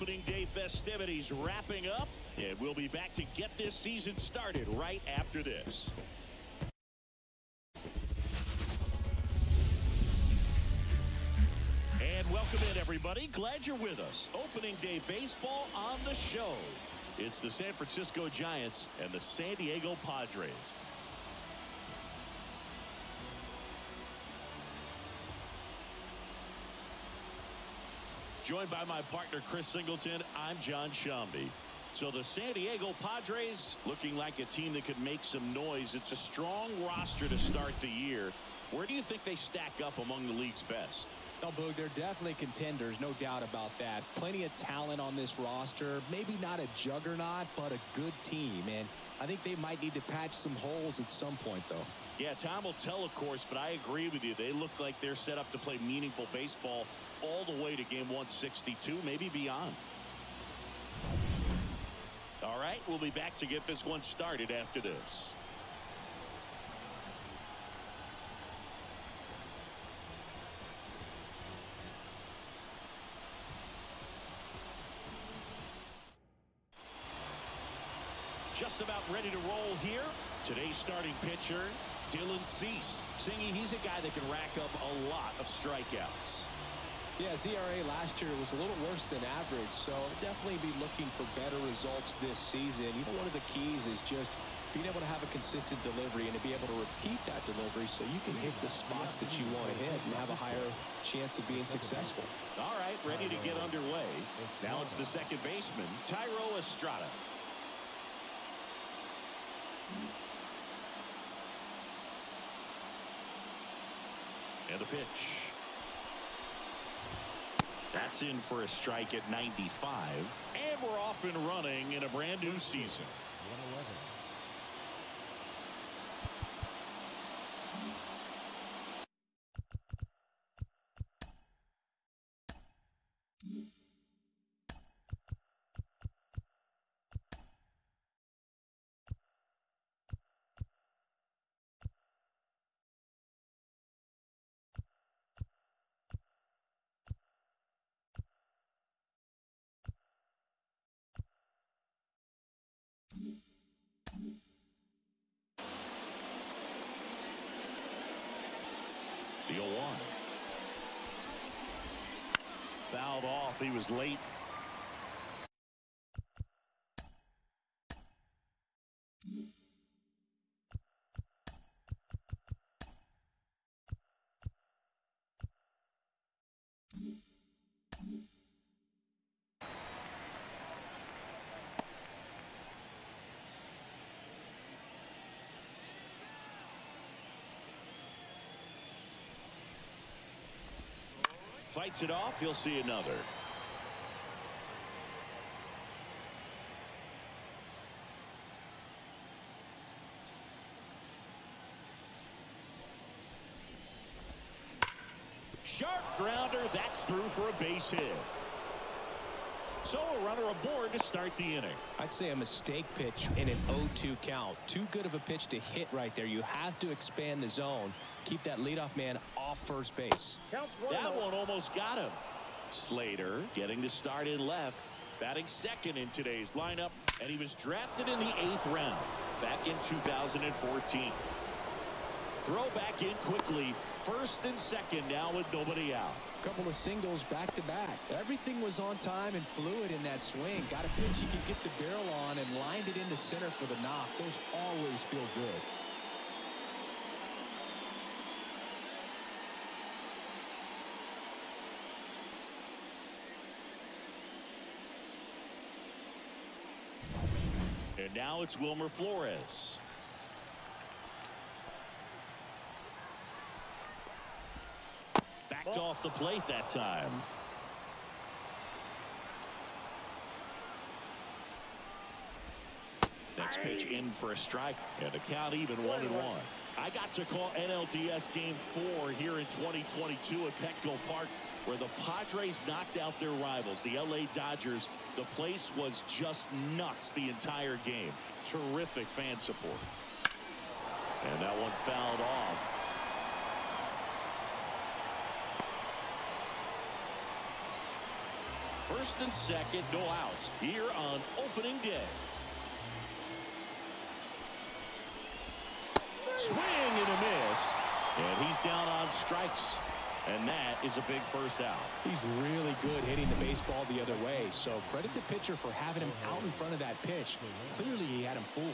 Opening day festivities wrapping up, and we'll be back to get this season started right after this. And welcome in, everybody. Glad you're with us. Opening day baseball on the show. It's the San Francisco Giants and the San Diego Padres. Joined by my partner, Chris Singleton, I'm John Shambi. So the San Diego Padres looking like a team that could make some noise. It's a strong roster to start the year. Where do you think they stack up among the league's best? Oh, Boog, they're definitely contenders, no doubt about that. Plenty of talent on this roster. Maybe not a juggernaut, but a good team. And I think they might need to patch some holes at some point, though. Yeah, time will tell, of course, but I agree with you. They look like they're set up to play meaningful baseball all the way to game 162, maybe beyond. All right, we'll be back to get this one started after this. Just about ready to roll here. Today's starting pitcher, Dylan Cease. Singy, he's a guy that can rack up a lot of strikeouts. Yeah, his ERA last year was a little worse than average, so definitely be looking for better results this season. You know, one of the keys is just being able to have a consistent delivery and to be able to repeat that delivery so you can hit the spots that you want to hit and have a higher chance of being successful. All right, ready to get underway. Now it's the second baseman, Thairo Estrada. And the pitch. That's in for a strike at 95. And we're off and running in a brand new season. 111. The 0-1. Fouled off. He was late. Fights it off. You'll see another. Sharp grounder. That's through for a base hit. So a runner aboard to start the inning. I'd say a mistake pitch in an 0-2 count. Too good of a pitch to hit right there. You have to expand the zone. Keep that leadoff man off first base. That one almost got him. Slater getting the start in left. Batting second in today's lineup. And he was drafted in the 8th round back in 2014. Throw back in quickly. First and second now with nobody out. Couple of singles back to back. Everything was on time and fluid in that swing. Got a pitch you can get the barrel on and lined it into center for the knock. Those always feel good. And now it's Wilmer Flores. Backed off the plate that time. Next pitch in for a strike. And the count even 1-1. I got to call NLDS Game 4 here in 2022 at Petco Park, where the Padres knocked out their rivals, the LA Dodgers. The place was just nuts the entire game. Terrific fan support. And that one fouled off. First and second, no outs here on opening day. Swing and a miss. And he's down on strikes. And that is a big first out. He's really good hitting the baseball the other way. So credit the pitcher for having him out in front of that pitch. Clearly he had him fooled.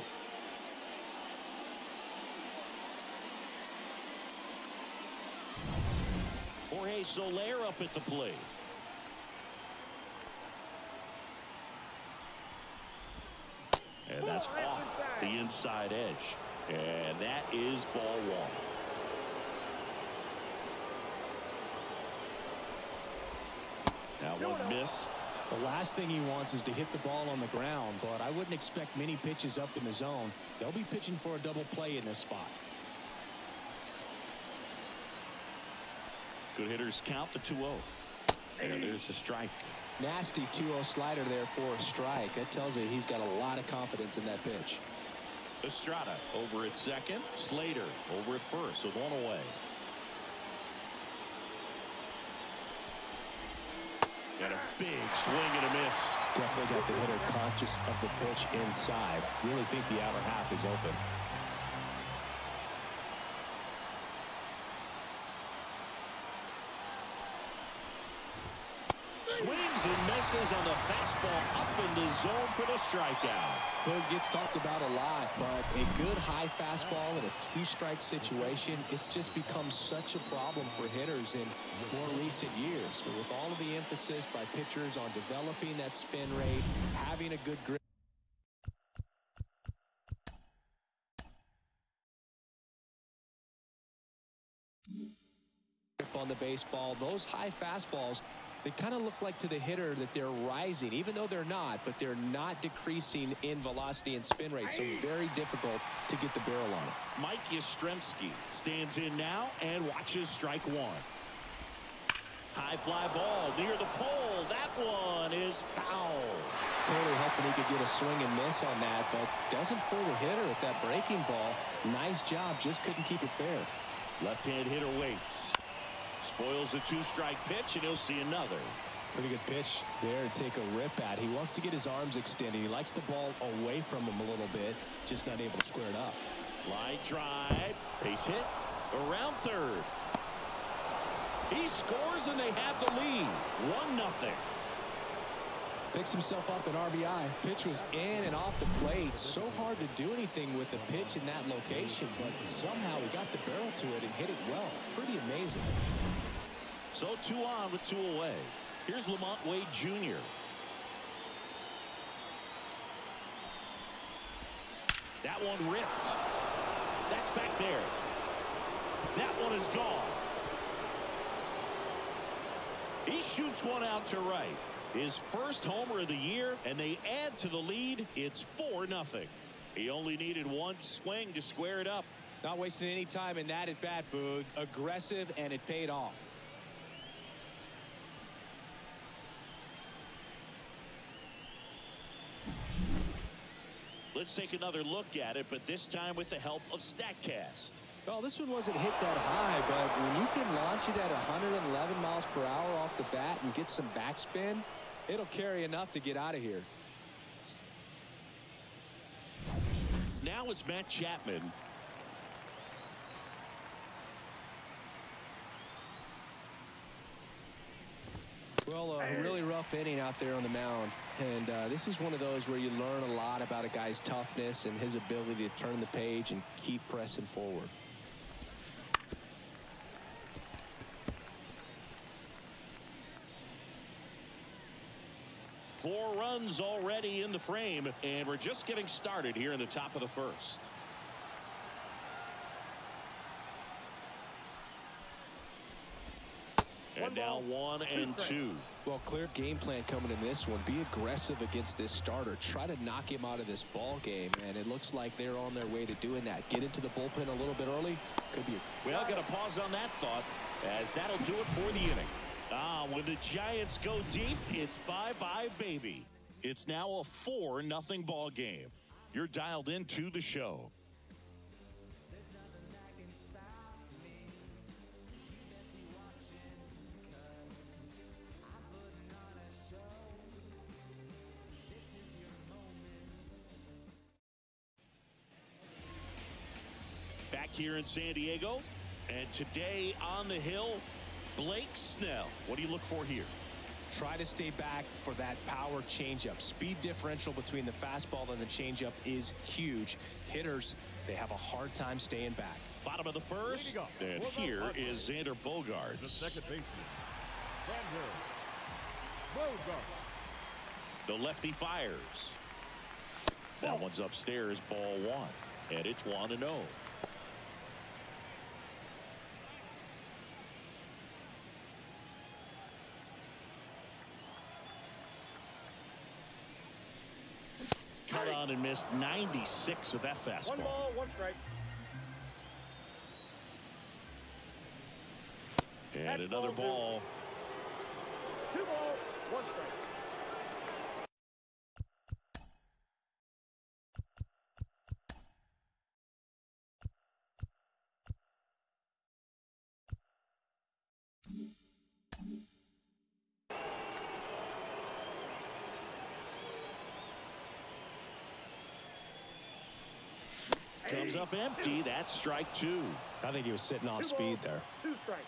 Jorge Soler up at the plate. And that's off the inside edge. And that is ball one. That one missed. The last thing he wants is to hit the ball on the ground, but I wouldn't expect many pitches up in the zone. They'll be pitching for a double play in this spot. Good hitters count the 2-0. And there's the strike. Nasty 2-0 slider there for a strike. That tells you he's got a lot of confidence in that pitch. Estrada over at second. Slater over at first with one away. And a big swing and a miss. Definitely got the hitter conscious of the pitch inside. Really think the outer half is open. Swings and misses on the fastball up in the zone for the strikeout. Well, it gets talked about a lot, but a good high fastball in a two-strike situation, it's just become such a problem for hitters in more recent years. But with all of the emphasis by pitchers on developing that spin rate, having a good grip on the baseball, those high fastballs, they kind of look like to the hitter that they're rising, even though they're not, but they're not decreasing in velocity and spin rate, so very difficult to get the barrel on it. Mike Yastrzemski stands in now and watches strike one. High fly ball near the pole. That one is foul. Totally hoping he could get a swing and miss on that, but doesn't fool the hitter at that breaking ball. Nice job, just couldn't keep it fair. Left-hand hitter waits. Spoils the two-strike pitch, and he'll see another. Pretty good pitch there to take a rip at. He wants to get his arms extended. He likes the ball away from him a little bit, just not able to square it up. Line drive, base hit, around third. He scores, and they have the lead. 1-0. Picks himself up an RBI. Pitch was in and off the plate. So hard to do anything with the pitch in that location, but somehow he got the barrel to it and hit it well. Pretty amazing. So 2 on with 2 away. Here's Lamont Wade Jr. That one ripped. That's back there. That one is gone. He shoots one out to right. His first homer of the year, and they add to the lead. It's 4-0. He only needed one swing to square it up. Not wasting any time in that at bat, Boog. Aggressive, and it paid off. Let's take another look at it, but this time with the help of StatCast. Well, this one wasn't hit that high, but when you can launch it at 111 miles per hour off the bat and get some backspin, it'll carry enough to get out of here. Now it's Matt Chapman. Well, a really rough inning out there on the mound. And this is one of those where you learn a lot about a guy's toughness and his ability to turn the page and keep pressing forward. Four runs already in the frame, and we're just getting started here in the top of the first. And now 1-2. Well, clear game plan coming in this one. Be aggressive against this starter. Try to knock him out of this ball game, and it looks like they're on their way to doing that. Get into the bullpen a little bit early. Could be. Well, got to pause on that thought, as that'll do it for the inning. When the Giants go deep, it's bye-bye, baby. It's now a 4-0 ball game. You're dialed into the show. here in San Diego. And today on the hill, Blake Snell. What do you look for here? Try to stay back for that power changeup. Speed differential between the fastball and the changeup is huge. Hitters, they have a hard time staying back. Bottom of the first, and here is Xander Bogaerts. The second baseman, Xander Bogaerts. The lefty fires. That one's upstairs, ball one, and it's 1-0. Cut on and missed 96 with that fastball. 1 ball, 1 strike. And another ball. 2 balls, 1 strike. Comes up empty. That's strike 2. I think he was sitting off speed there. 2 strikes.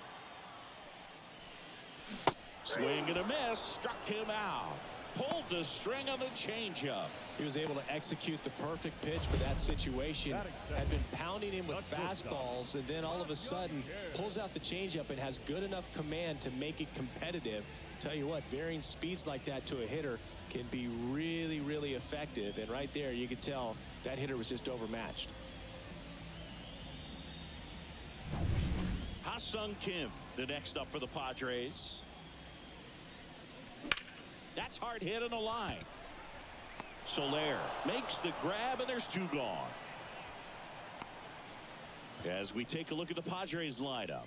Swing and a miss. Struck him out. Pulled the string on the changeup. He was able to execute the perfect pitch for that situation. Had been pounding him with fastballs, and then all of a sudden pulls out the changeup and has good enough command to make it competitive. Tell you what, varying speeds like that to a hitter can be really, really effective. And right there, you could tell that hitter was just overmatched. Ha-Sung Kim, the next up for the Padres. That's hard hit on the line. Soler makes the grab, and there's 2 gone. As we take a look at the Padres lineup,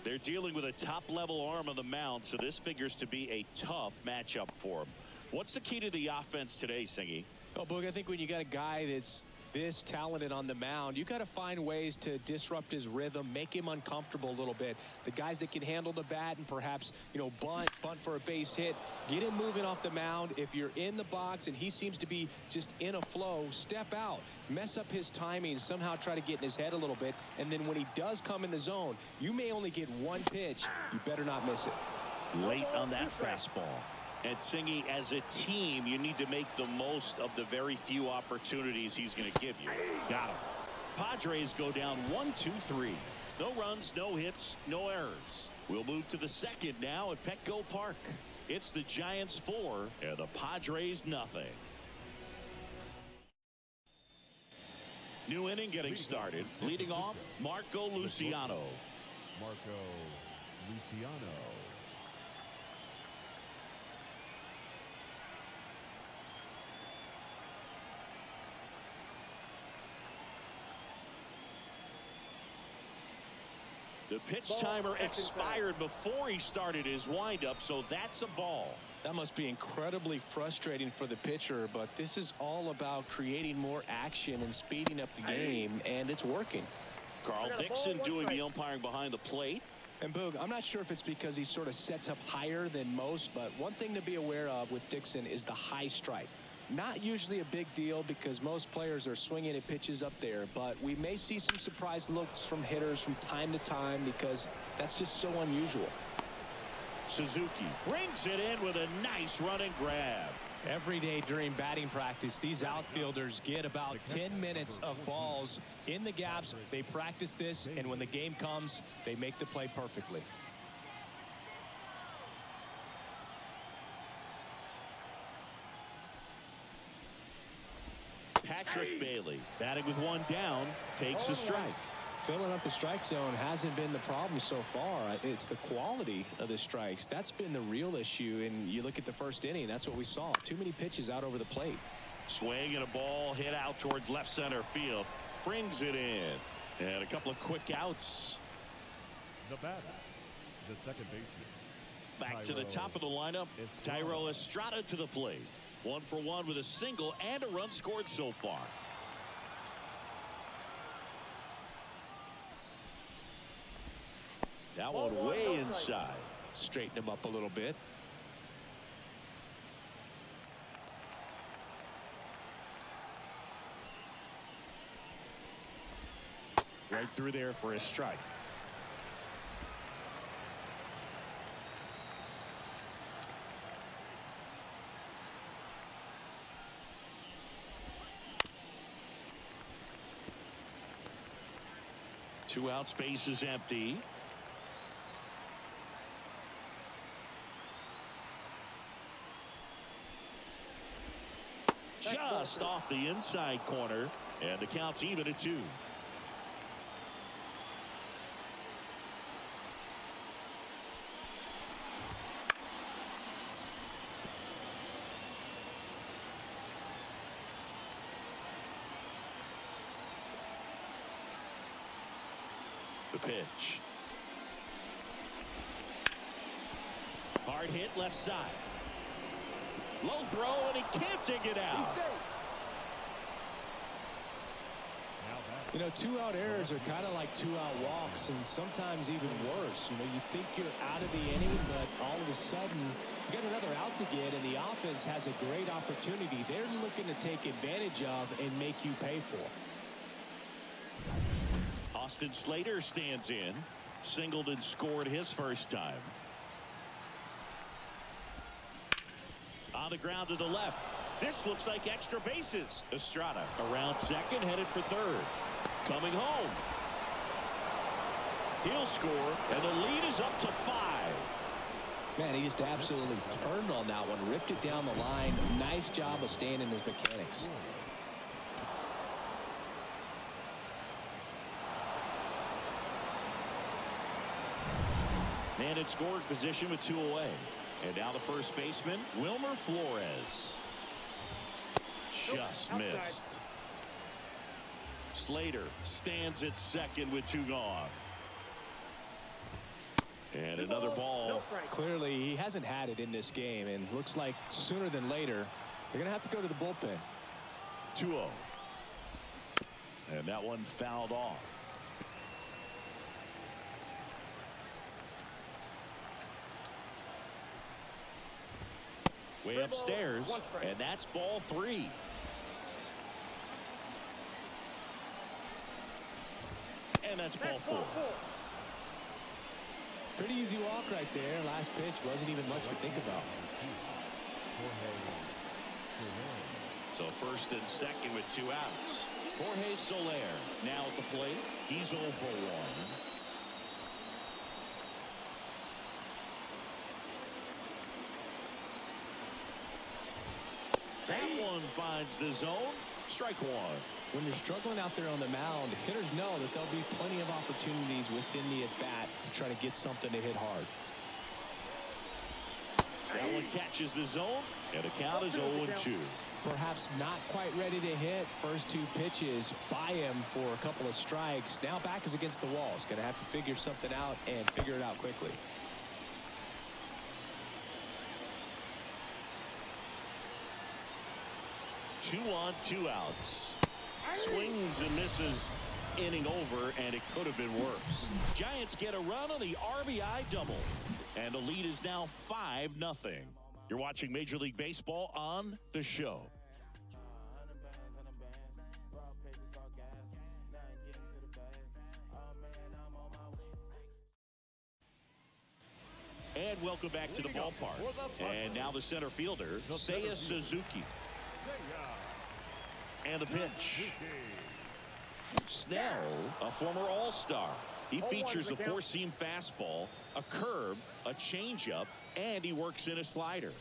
they're dealing with a top-level arm on the mound, so this figures to be a tough matchup for them. What's the key to the offense today, Singy? Oh, Boog, I think when you got a guy that's this talented on the mound, you got to find ways to disrupt his rhythm, make him uncomfortable a little bit. The guys that can handle the bat and perhaps, bunt for a base hit, get him moving off the mound. If you're in the box and he seems to be just in a flow, step out, mess up his timing, somehow try to get in his head a little bit. And then when he does come in the zone, you may only get 1 pitch. You better not miss it. Late on that fastball. And Singy, as a team, you need to make the most of the very few opportunities he's going to give you. Got him. Padres go down 1-2-3. No runs, no hits, no errors. We'll move to the second now at Petco Park. It's the Giants 4 and the Padres nothing. New inning getting started. Leading off, Marco Luciano. Marco Luciano. The pitch timer expired before he started his windup, so that's a ball. That must be incredibly frustrating for the pitcher, but this is all about creating more action and speeding up the game, and it's working. Carl Dixon doing the umpiring behind the plate. And Boog, I'm not sure if it's because he sort of sets up higher than most, but one thing to be aware of with Dixon is the high strike. Not usually a big deal because most players are swinging at pitches up there, but we may see some surprise looks from hitters from time to time because that's just so unusual. Suzuki brings it in with a nice running grab. Every day during batting practice, these outfielders get about 10 minutes of balls in the gaps. They practice this, and when the game comes, they make the play perfectly. Patrick Bailey batting with 1 down takes a strike. Filling up the strike zone hasn't been the problem so far. It's the quality of the strikes. That's been the real issue. And you look at the first inning, that's what we saw. Too many pitches out over the plate. Swing and a ball hit out towards left center field. Brings it in. And a couple of quick outs. The batter, the second baseman. Back to the top of the lineup. Thairo Estrada to the plate. 1 for 1 with a single and a run scored so far. That one way inside. Straighten him up a little bit. Right Right through there for a strike. Two out, space is empty. Just off the inside corner, and the count's even at 2. The pitch. Hard hit left side. Low throw, and he can't dig it out. You know, 2-out errors are kind of like 2-out walks, and sometimes even worse. You know, you think you're out of the inning, but all of a sudden, you got another out to get, and the offense has a great opportunity they're looking to take advantage of and make you pay for. Austin Slater stands in. Singled and scored his first time. On the ground to the left. This looks like extra bases. Estrada around second, headed for third. Coming home. He'll score, and the lead is up to 5. Man, he just absolutely turned on that one, ripped it down the line. Nice job of staying in his mechanics. Man in scoring position with 2 away. And now the first baseman, Wilmer Flores. Just missed. Slater stands at second with 2 gone. And another ball. Clearly, he hasn't had it in this game, and looks like sooner than later, they're going to have to go to the bullpen. 2-0. And that one fouled off. Way upstairs, and that's ball 3. And that's ball 4. Pretty easy walk right there. Last pitch wasn't even much to think about. So first and second with 2 outs. Jorge Soler now at the plate. He's 0 for 1. That one finds the zone. Strike 1. When you're struggling out there on the mound, hitters know that there'll be plenty of opportunities within the at-bat to try to get something to hit hard. That one catches the zone, and the count is 0-2. Perhaps not quite ready to hit. First 2 pitches by him for a couple of strikes. Now back is against the wall. He's going to have to figure something out and figure it out quickly. Two on, 2 outs. Swings and misses, inning over, and it could have been worse. Giants get a run on the RBI double, and the lead is now 5-0. You're watching Major League Baseball on The Show. And welcome back to the ballpark. And now the center fielder, Seiya Suzuki. And the pitch. Snell, a former All-Star. He features a 4-seam fastball, a curve, a changeup, and he works in a slider.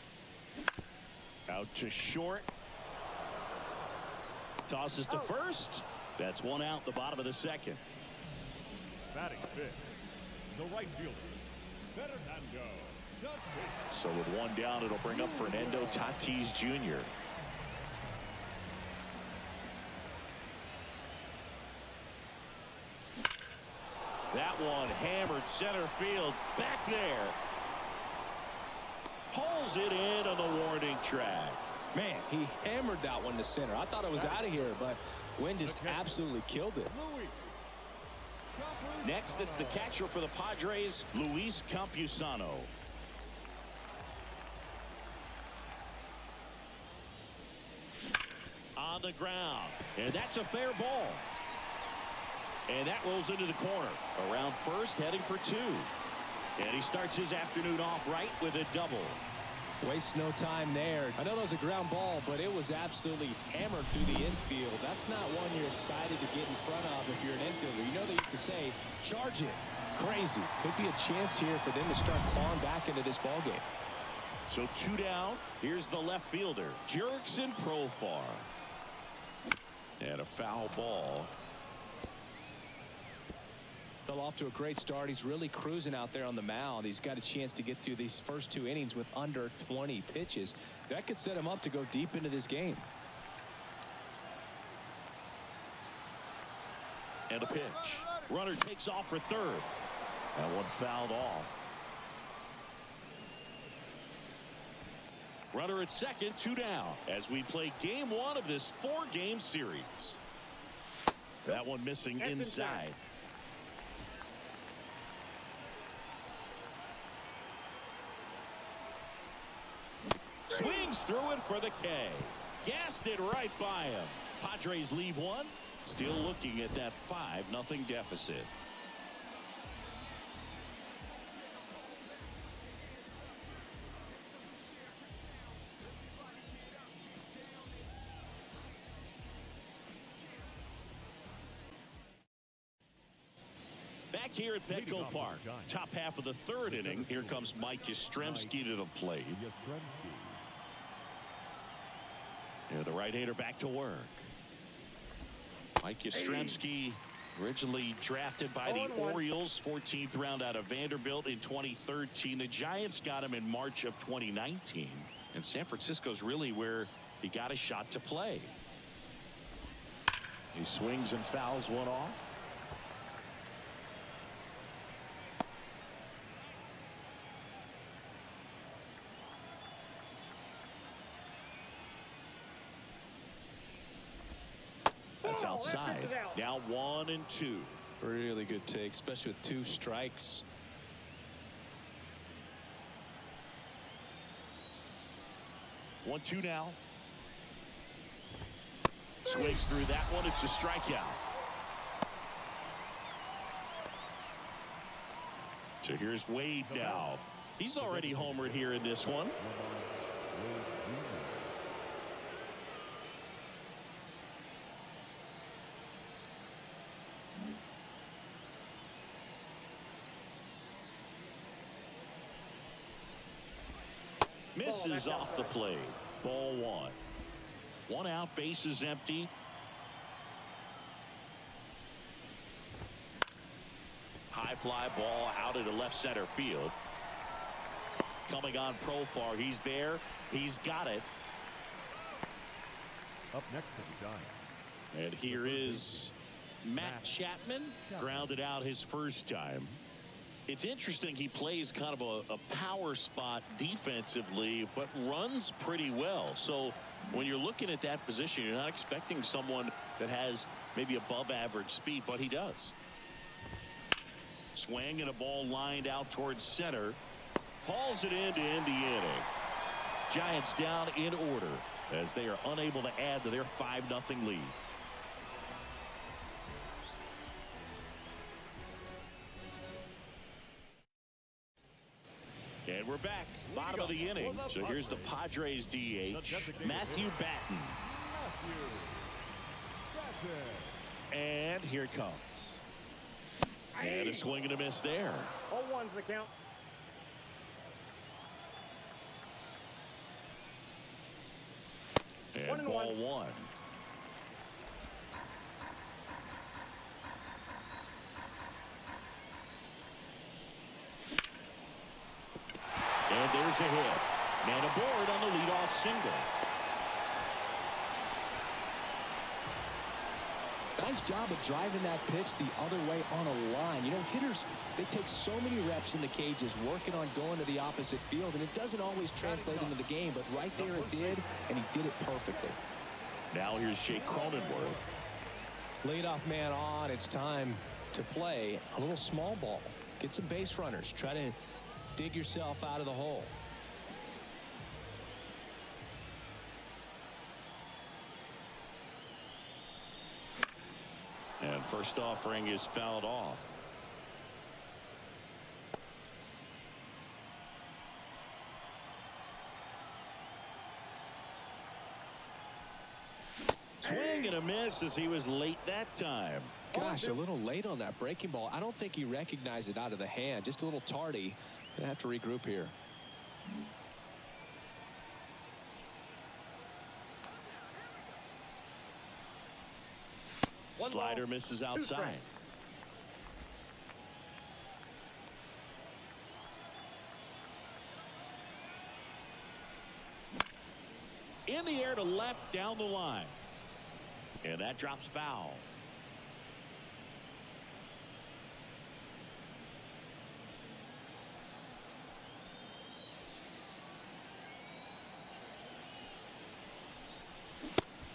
Out to short. Tosses to first. That's 1 out, the bottom of the second. Batting fifth, the right fielder, Fernando. So with 1 down, it'll bring up Fernando Tatis Jr. That one hammered center field back there. Pulls it in on the warning track. Man, he hammered that one to center. I thought it was out of here, but Wynn just absolutely killed it. Next, it's the catcher for the Padres, Luis Campusano. On the ground, and that's a fair ball. And that rolls into the corner. Around first, heading for 2. And he starts his afternoon off right with a double. Wastes no time there. I know that was a ground ball, but it was absolutely hammered through the infield. That's not one you're excited to get in front of if you're an infielder. You know they used to say, charge it. Crazy. Could be a chance here for them to start clawing back into this ballgame. So 2 down. Here's the left fielder, Jurickson Profar. And a foul ball. Fell off to a great start. He's really cruising out there on the mound. He's got a chance to get through these first 2 innings with under 20 pitches. That could set him up to go deep into this game. And a pitch. Runner takes off for third. That one fouled off. Runner at second, 2 down as we play game 1 of this 4-game series. That one missing inside. Swings through it for the K. Gassed it right by him. Padres leave 1. Still looking at that 5-0 deficit. Back here at Petco Park, top half of the 3rd inning. Here comes Mike Yastrzemski to the plate. And the right-hander back to work. Mike Yastrzemski, originally drafted by the Orioles, 14th round out of Vanderbilt in 2013. The Giants got him in March of 2019. And San Francisco's really where he got a shot to play. He swings and fouls one off. That's outside. Now 1-2. Really good take, especially with 2 strikes. One, 2 now. Swings through that one. It's a strikeout. So here's Wade now. He's already homered here in this one. Misses off the plate. Ball 1. 1 out, bases empty. High fly ball out into left center field. Coming on Profar. He's there. He's got it. Up next to the Giants. And here is Matt Chapman. Grounded out his first time. It's interesting, he plays kind of a power spot defensively, but runs pretty well. So when you're looking at that position, you're not expecting someone that has maybe above average speed, but he does. Swing and a ball lined out towards center. Hauls it in to end the inning. Giants down in order as they are unable to add to their 5-0 lead. And we're back. Bottom of the inning. So here's the Padres DH, Matthew Batten. And here it comes. And a swing and a miss there. 0-1's the count. And ball 1. And there's a hit. Man aboard on the leadoff single. Nice job of driving that pitch the other way on a line. You know, hitters, they take so many reps in the cages working on going to the opposite field, and it doesn't always translate into the game, but right there it did, and he did it perfectly. Now here's Jake Cronenworth. Leadoff man on. It's time to play a little small ball. Get some base runners. Try to dig yourself out of the hole. And first offering is fouled off. Swing and a miss as he was late that time. Gosh, a little late on that breaking ball. I don't think he recognized it out of the hand. Just a little tardy. Gonna have to regroup here. Slider misses outside. In the air to left down the line. And that drops foul.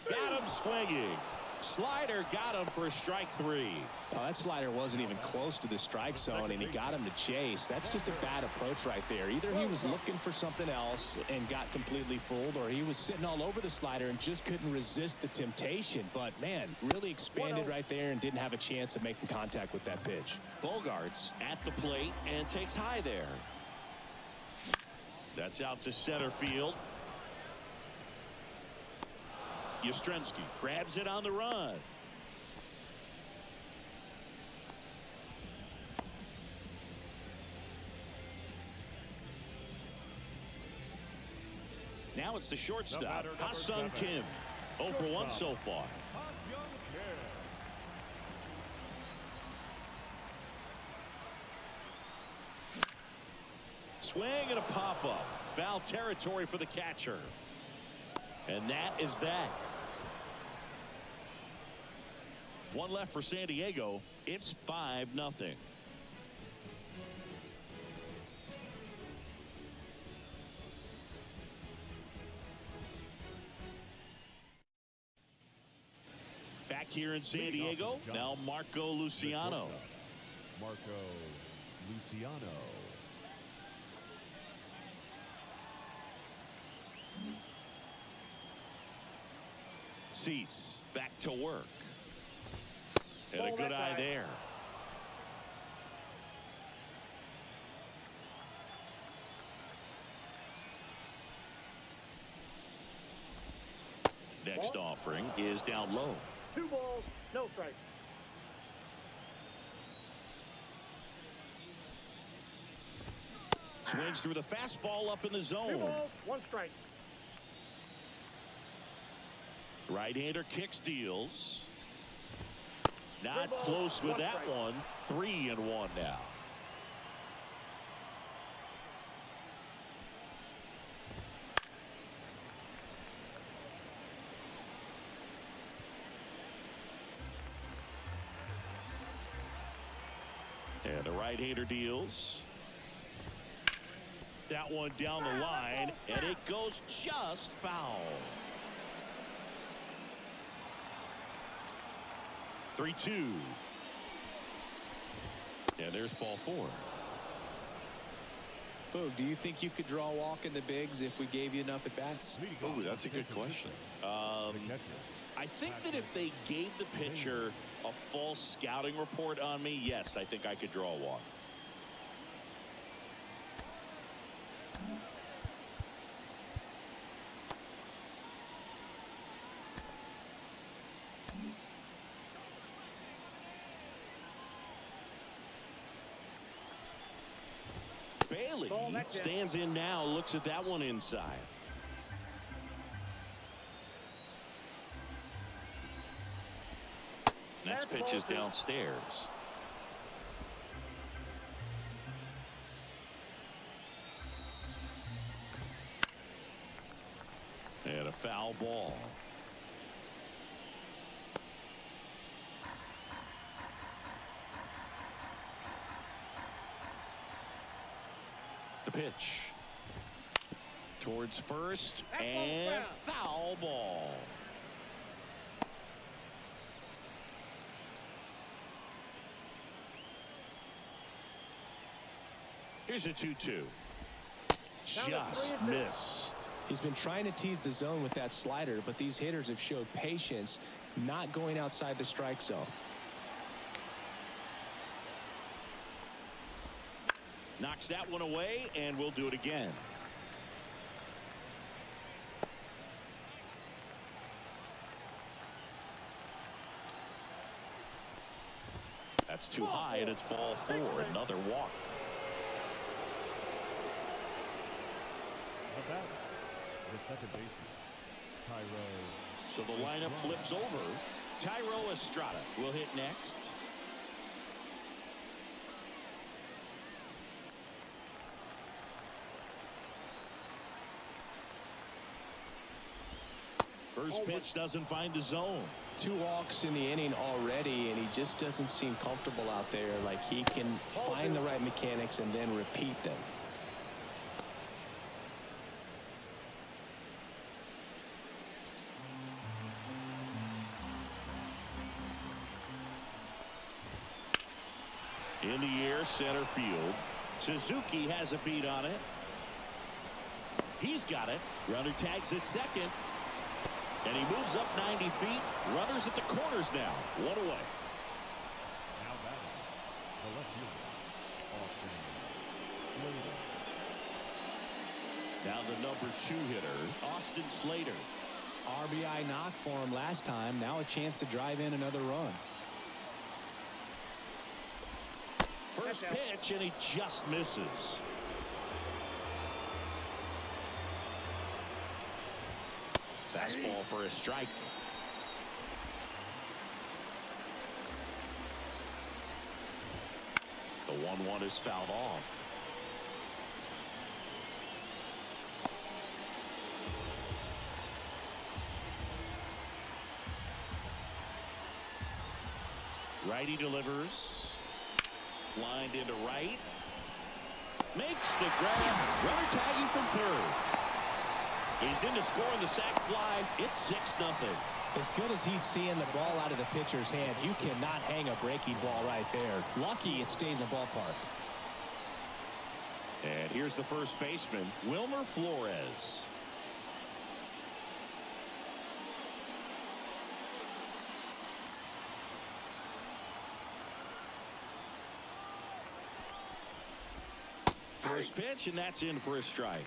Got him swinging. Slider got him for strike 3. Well, that slider wasn't even close to the strike zone, and he got him to chase. That's just a bad approach right there. Either he was looking for something else and got completely fooled, or he was sitting all over the slider and just couldn't resist the temptation. But, man, really expanded right there and didn't have a chance of making contact with that pitch. Bogarts at the plate and takes high there. That's out to center field. Yastrzemski grabs it on the run. Now it's the shortstop, Ha-Seong Kim. 0 for 1 so far. Swing and a pop-up. Foul territory for the catcher. And that is that. One left for San Diego. It's 5-0. Back here in San Diego, now Marco Luciano. Marco Luciano. Cease back to work. And a good eye there. Next offering is down low. 2 balls, no strike. Swings through the fastball up in the zone. 2 balls, 1 strike. Right-hander kicks, deals. Not close with that one. 3-1 now. And the right-hander deals. That one down the line, and it goes just foul. 3-2. And there's ball 4. Boog, do you think you could draw a walk in the bigs if we gave you enough at bats? Oh, that's a good question. I think that if they gave the pitcher a false scouting report on me, yes, I think I could draw a walk. Bailey stands in now, looks at that one inside. Next pitch is downstairs. And a foul ball. The pitch towards first, and foul ball. Here's a 2-2. Just missed. He's been trying to tease the zone with that slider, but these hitters have showed patience, not going outside the strike zone. Knocks that one away, and we'll do it again. That's too high, and it's ball 4. Another walk. The batter, the second baseman, Tyrell. So the lineup flips over. Thairo Estrada will hit next. First pitch doesn't find the zone. 2 walks in the inning already, and he just doesn't seem comfortable out there. Like he can find the right mechanics and then repeat them. In the air, center field. Suzuki has a beat on it. He's got it. Runner tags at second. And he moves up 90 feet. Runners at the corners now. 1 away. Now batting, the left fielder, Austin Slater. Now the number 2 hitter, Austin Slater. RBI knock for him last time. Now a chance to drive in another run. First pitch, and he just misses. Fastball for a strike. The 1-1 is fouled off. Righty delivers. Lined into right. Makes the grab. Runner tagging from third. He's in to score on the sac fly. It's 6-0. As good as he's seeing the ball out of the pitcher's hand, you cannot hang a breaking ball right there. Lucky it stayed in the ballpark. And here's the first baseman, Wilmer Flores. First pitch, and that's in for a strike.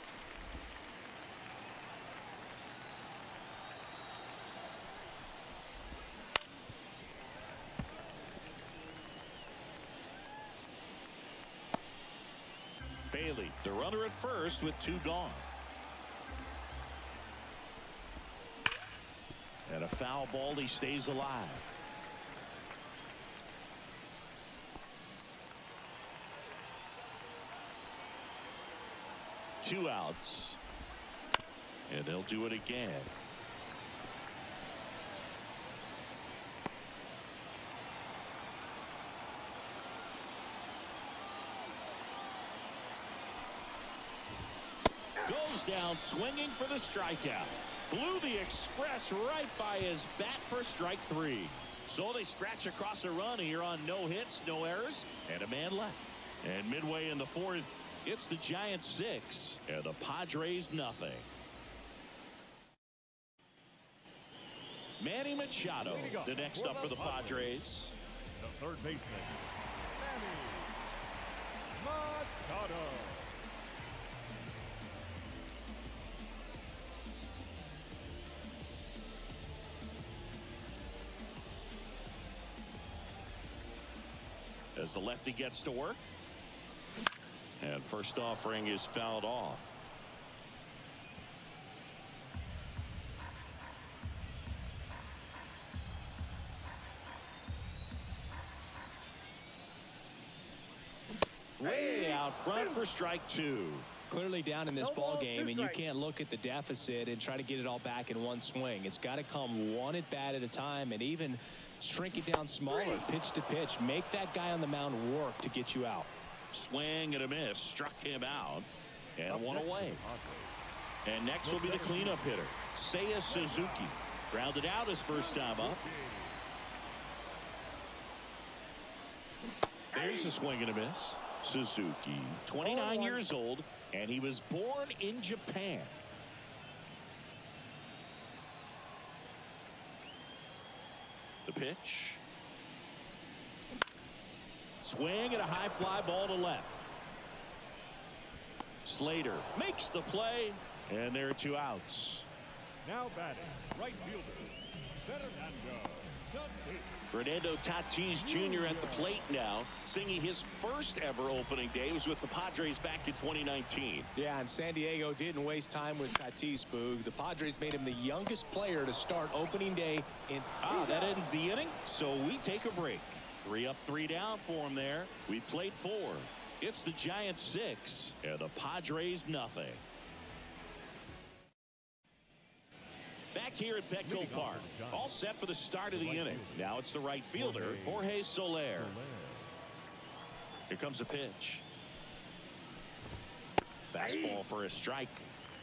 Bailey, the runner at first with 2 gone. And a foul ball, he stays alive. Two outs. And they'll do it again. Goes down swinging for the strikeout. Blew the express right by his bat for strike 3. So they scratch across a run here on no hits, no errors, and a man left. And midway in the 4th, it's the Giants 6 and the Padres nothing. Manny Machado, the next up for the Padres. The third baseman, Manny Machado. As the lefty gets to work. And first offering is fouled off. Way out front for strike 2. Clearly down in this ball game, and you can't look at the deficit and try to get it all back in one swing. It's got to come one at bat at a time, and even shrink it down smaller, pitch to pitch. Make that guy on the mound work to get you out. Swing and a miss, struck him out, and 1 away. And next will be the cleanup hitter, Seiya Suzuki. Grounded out his first time up. There's a swing and a miss. Suzuki, 29 years old, and he was born in Japan. The pitch. Swing and a high fly ball to left. Slater makes the play, and there are 2 outs. Now batting, right fielder, Fernando Tatis Jr. at the plate now, singing his first ever opening day. He was with the Padres back in 2019. Yeah, and San Diego didn't waste time with Tatis, Boog. The Padres made him the youngest player to start opening day in. That ends the inning, so we take a break. 3 up, 3 down for him there. We played 4. It's the Giants 6 and the Padres nothing. Back here at Petco Park, all set for the start of the inning. Now it's the right fielder, Jorge Soler. Here comes a pitch. Fastball for a strike.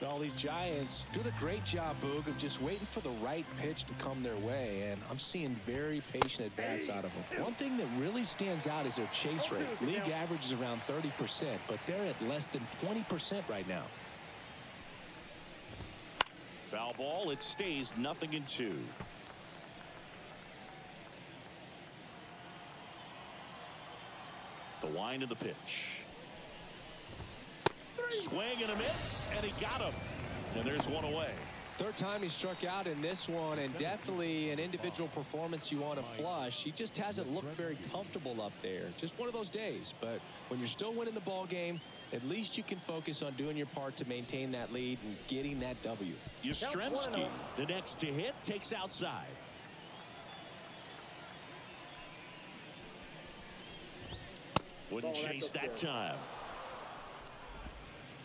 All these Giants doing a great job, Boog, of just waiting for the right pitch to come their way, and I'm seeing very patient at-bats out of them. One thing that really stands out is their chase rate. League average is around 30%, but they're at less than 20% right now. Foul ball, it stays 0-2. The wind of the pitch. Swing and a miss, and he got him. And there's 1 away. Third time he struck out in this one, and definitely an individual performance you want to flush. He just hasn't looked very comfortable up there. Just one of those days. But when you're still winning the ball game, at least you can focus on doing your part to maintain that lead and getting that W. Yastrzemski, the next to hit, takes outside. Wouldn't chase that time.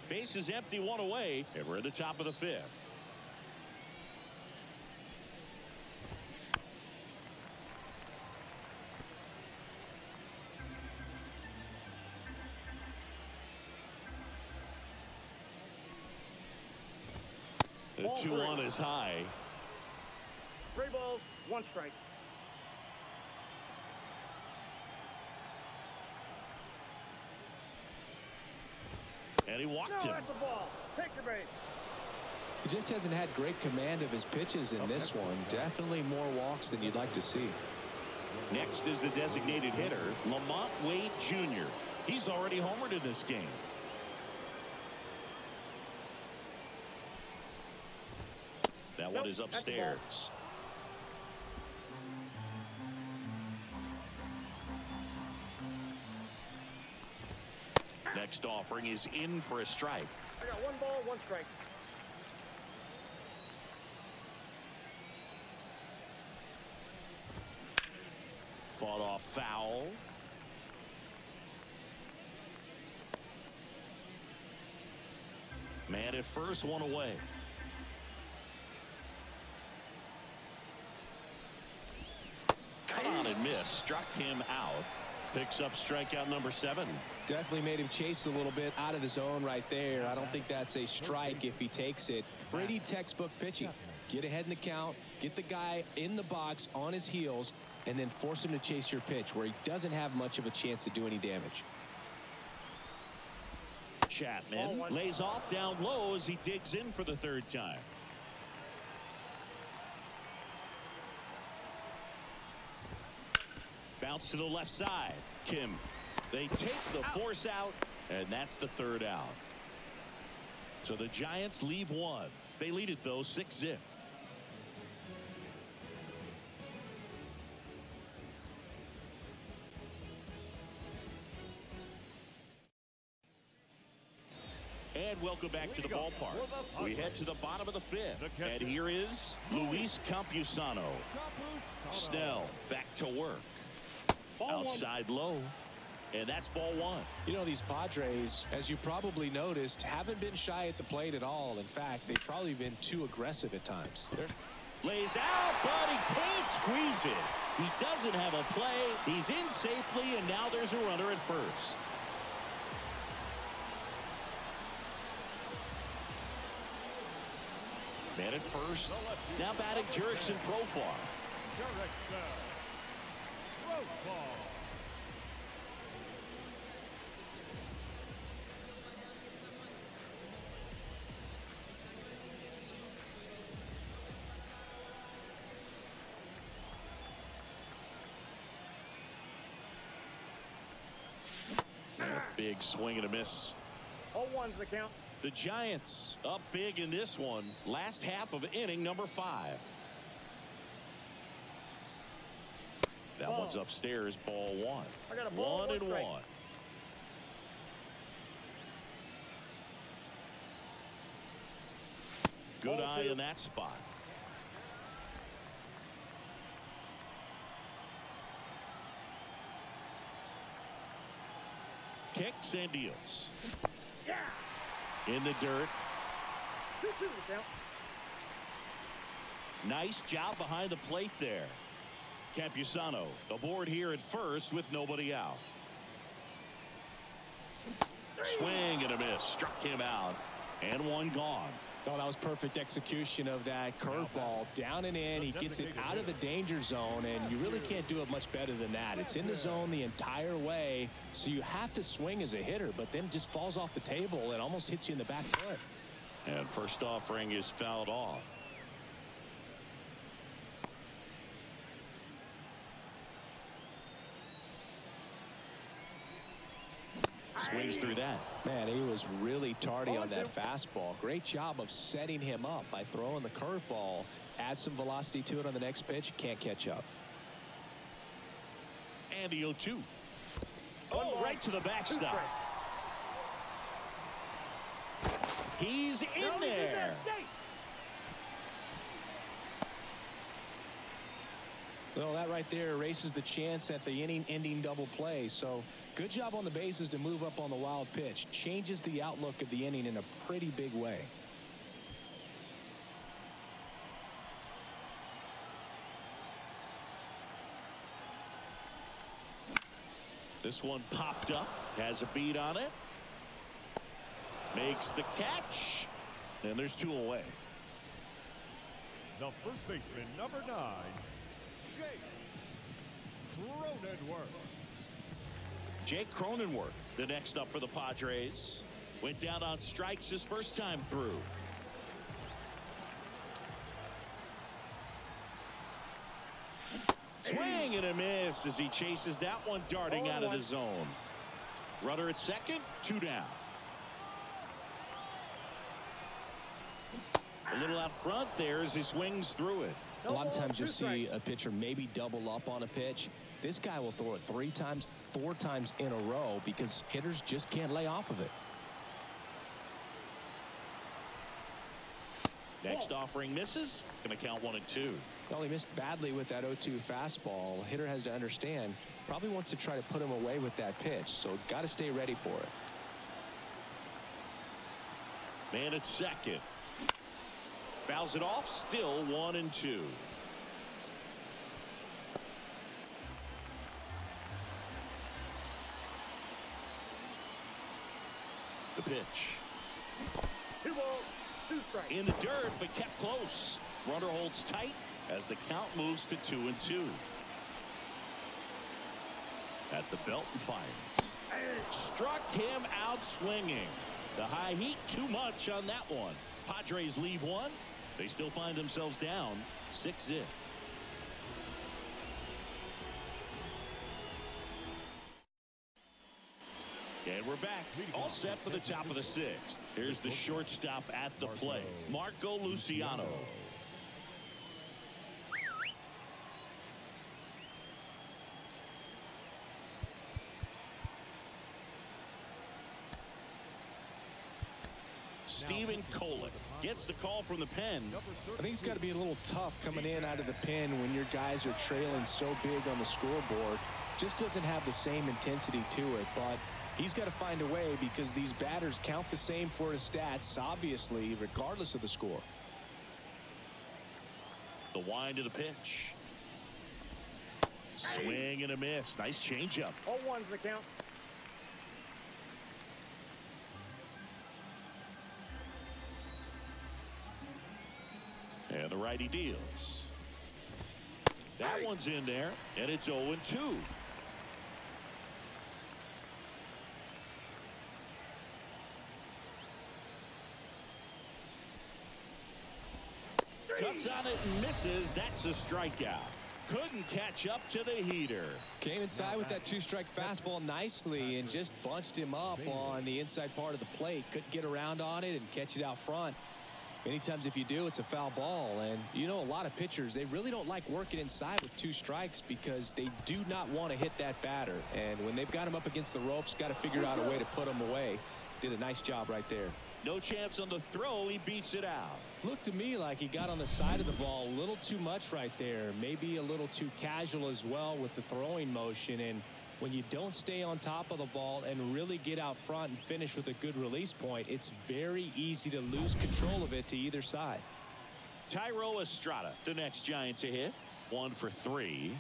Base is empty, 1 away, and we're at the top of the 5th. The 2-1 is high. 3 balls, 1 strike. And he walked him. That's a ball. Take your base. He just hasn't had great command of his pitches in this one. Definitely more walks than you'd like to see. Next is the designated hitter, Lamont Wade Jr. He's already homered in this game. That one is upstairs. Next offering is in for a strike. I got 1 ball, 1 strike. Fought off foul. Man at first, 1 away. Cut on and miss. Struck him out. Picks up strikeout number 7. Definitely made him chase a little bit out of the zone right there. I don't think that's a strike if he takes it. Pretty textbook pitching. Get ahead in the count, get the guy in the box on his heels, and then force him to chase your pitch where he doesn't have much of a chance to do any damage. Chapman lays off down low as he digs in for the 3rd time. Bounce to the left side. Kim. They take the force out, and that's the 3rd out. So the Giants leave 1. They lead it, though, 6-0. And welcome back to the ballpark. We head to the bottom of the 5th. And here is Luis Campusano. Snell back to work. Outside low. And that's ball 1. You know, these Padres, as you probably noticed, haven't been shy at the plate at all. In fact, they've probably been too aggressive at times. Lays out, but he can't squeeze it. He doesn't have a play. He's in safely, and now there's a runner at first. Man at first. Now batting Jurickson Profar. Big swing and a miss. 0-1's the count. The Giants up big in this one. Last half of inning number 5. That one's upstairs. Ball 1. I got a ball, 1-1. Good eye in that spot. Kicks and deals. Yeah. In the dirt. 2-2 the count. Nice job behind the plate there. Campusano aboard here at first with nobody out. Swing and a miss. Struck him out. And one gone. Oh, that was perfect execution of that curveball. Down and in. He gets it out of the danger zone, and you really can't do it much better than that. It's in the zone the entire way, so you have to swing as a hitter, but then it just falls off the table and almost hits you in the back foot. And first offering is fouled off. Swings through that. Man, he was really tardy on that fastball. Great job of setting him up by throwing the curveball. Add some velocity to it on the next pitch. Can't catch up. And the 0-2. Oh, right to the backstop. He's in there. Well, that right there erases the chance at the inning-ending double play. So good job on the bases to move up on the wild pitch. Changes the outlook of the inning in a pretty big way. This one popped up. Has a beat on it. Makes the catch. And there's 2 away. The first baseman, number 9, Jake Cronenworth. Jake Cronenworth, the next up for the Padres. Went down on strikes his first time through. Swing and a miss as he chases that one darting out of the zone. Runner at second, 2 down. A little out front there as he swings through it. A lot of times you'll see a pitcher maybe double up on a pitch. This guy will throw it 3 times, 4 times in a row because hitters just can't lay off of it. Next offering misses. Going to count 1-2. Well, he missed badly with that 0-2 fastball. Hitter has to understand, probably wants to try to put him away with that pitch, so got to stay ready for it. Man at second. Fouls it off. Still 1-2. The pitch. 2 balls, 2 strikes. In the dirt, but kept close. Runner holds tight as the count moves to 2-2. At the belt and fires. Struck him out swinging. The high heat too much on that one. Padres leave 1. They still find themselves down 6-0. And we're back. All set for the top of the 6th. Here's the shortstop at the plate, Marco Luciano. Steven Kolick gets the call from the pen. I think it's got to be a little tough coming in out of the pen when your guys are trailing so big on the scoreboard. Just doesn't have the same intensity to it, but he's got to find a way because these batters count the same for his stats, obviously, regardless of the score. The wind of the pitch. Swing and a miss. Nice changeup. 0-1's the count. And the righty deals. That one's in there, and it's 0-2. Cuts on it and misses. That's a strikeout. Couldn't catch up to the heater. Came inside with that two-strike fastball nicely and just bunched him up on the inside part of the plate. Couldn't get around on it and catch it out front. Many times if you do, it's a foul ball. And you know, a lot of pitchers, they really don't like working inside with two strikes because they do not want to hit that batter. And when they've got him up against the ropes, got to figure out a way to put him away. Did a nice job right there. No chance on the throw. He beats it out. Looked to me like he got on the side of the ball a little too much right there. Maybe a little too casual as well with the throwing motion. And when you don't stay on top of the ball and really get out front and finish with a good release point, it's very easy to lose control of it to either side. Tyro Estrada, the next Giant to hit. 1 for 3.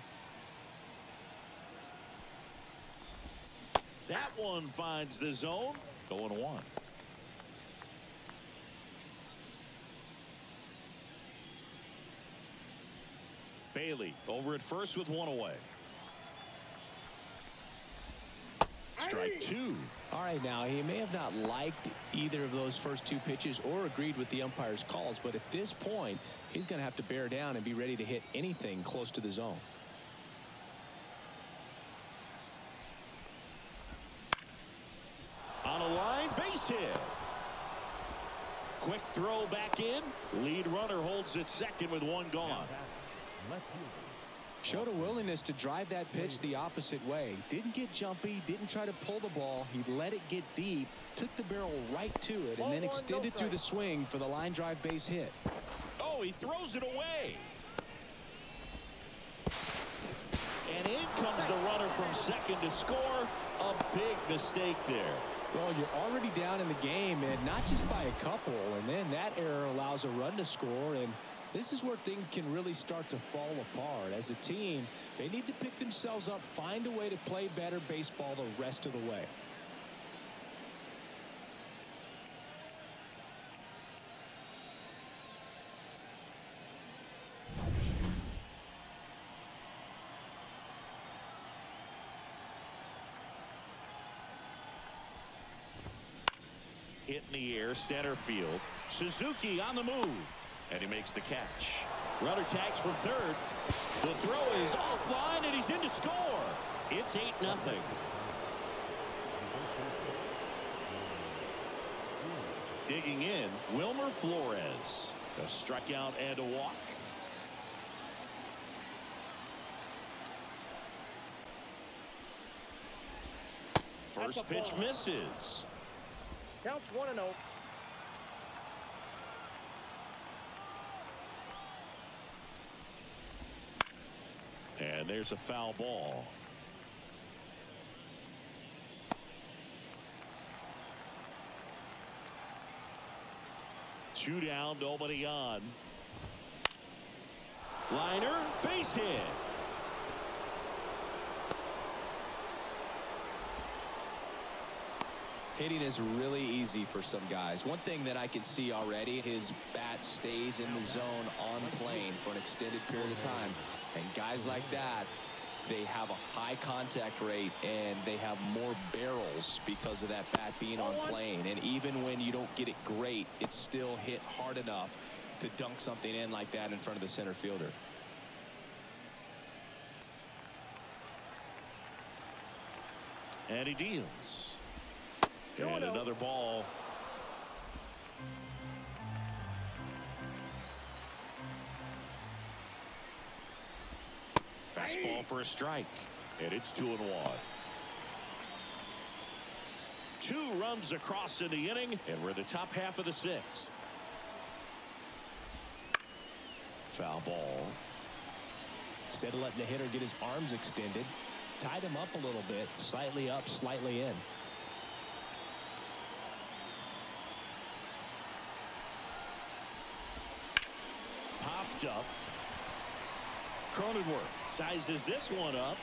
That one finds the zone. Going 1. Bailey over at first with 1 away. Strike 2. All right, now he may have not liked either of those first 2 pitches or agreed with the umpire's calls, but at this point he's going to have to bear down and be ready to hit anything close to the zone. On a line, base hit. Quick throw back in. Lead runner holds at second with 1 gone. Showed a willingness to drive that pitch the opposite way. Didn't get jumpy, didn't try to pull the ball. He let it get deep, took the barrel right to it, and then extended through the swing for the line drive base hit. Oh, he throws it away. And in comes the runner from second to score. A big mistake there. Well, you're already down in the game, and not just by a couple, and then that error allows a run to score, and this is where things can really start to fall apart. As a team, they need to pick themselves up, find a way to play better baseball the rest of the way. Hit in the air, center field. Suzuki on the move. And he makes the catch. Runner tags from third. The throw is offline, and he's in to score. It's 8-0. Digging in, Wilmer Flores. A strikeout and a walk. First pitch misses. Counts 1-0. And there's a foul ball. Two down, nobody on. Liner, base hit. Hitting is really easy for some guys. One thing that I can see already, his bat stays in the zone on plane for an extended period of time. And guys like that, they have a high contact rate and they have more barrels because of that bat being on plane. And even when you don't get it great, it's still hit hard enough to dunk something in like that in front of the center fielder. And he deals. And another ball. Fastball for a strike. And it's 2-1. 2 runs across in the inning, and we're in the top half of the 6th. Foul ball. Instead of letting the hitter get his arms extended, tied him up a little bit, slightly up, slightly in. Popped up. Cronenworth sizes this one up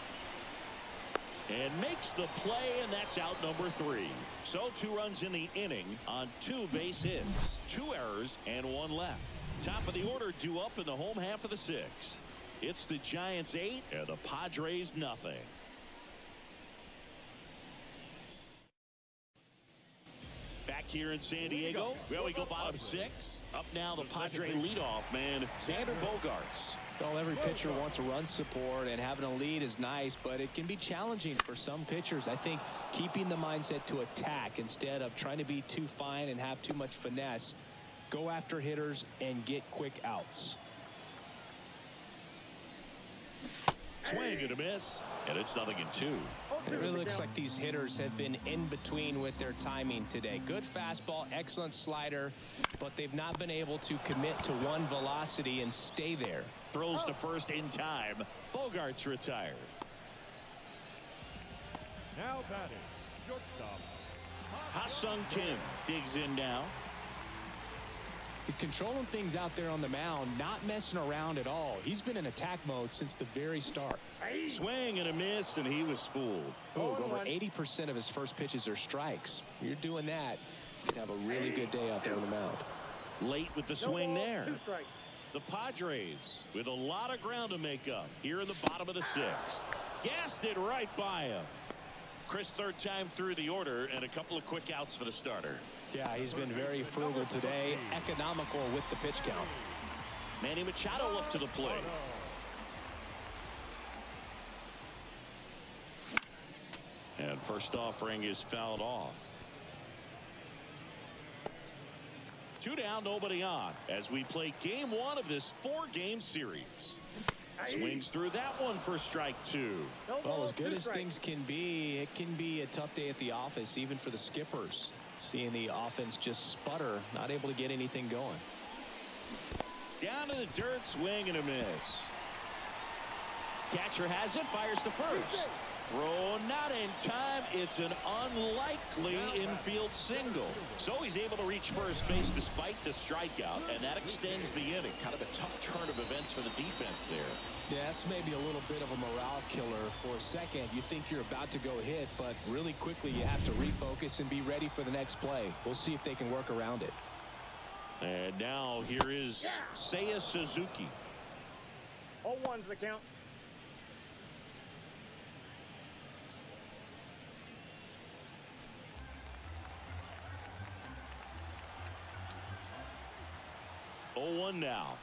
and makes the play, and that's out number 3. So 2 runs in the inning on 2 base hits, 2 errors, and 1 left. Top of the order due up in the home half of the 6th. It's the Giants 8 and the Padres nothing. back here in San Diego. Well, we go bottom 6. Up now the Padre leadoff man, Xander Bogaerts. Well, every pitcher wants a run support, and having a lead is nice, but it can be challenging for some pitchers. I think keeping the mindset to attack instead of trying to be too fine and have too much finesse. Go after hitters and get quick outs. Swing and a miss, and it's 0-2. It really looks like these hitters have been in between with their timing today. Good fastball, excellent slider, but they've not been able to commit to one velocity and stay there. Throws to first in time. Bogaerts retired. Now batting, shortstop. Ha-Sung Kim digs in now. He's controlling things out there on the mound, not messing around at all. He's been in attack mode since the very start. Swing and a miss, and he was fooled. Over 80% of his first pitches are strikes. You're doing that, you can have a really good day out there on the mound. Late with the swing there. The Padres with a lot of ground to make up here in the bottom of the 6th. Gassed it right by him. Chris, third time through the order, and a couple of quick outs for the starter. Yeah, he's been very frugal today, economical with the pitch count. Manny Machado up to the plate. And first offering is fouled off. 2 down, nobody on, as we play game 1 of this 4-game series. Swings through that one for strike 2. Well, as good as things can be, it can be a tough day at the office, even for the skippers. Seeing the offense just sputter, not able to get anything going. Down to the dirt, swing and a miss. Catcher has it, fires to first. Throw not in time. It's an unlikely infield single. So he's able to reach first base despite the strikeout, and that extends the inning. Kind of a tough turn of events for the defense there. Yeah, that's maybe a little bit of a morale killer for a second. You think you're about to go hit, but really quickly you have to refocus and be ready for the next play. We'll see if they can work around it. And now here is Seiya Suzuki. 0-1's the count. Oh, 0-1 now.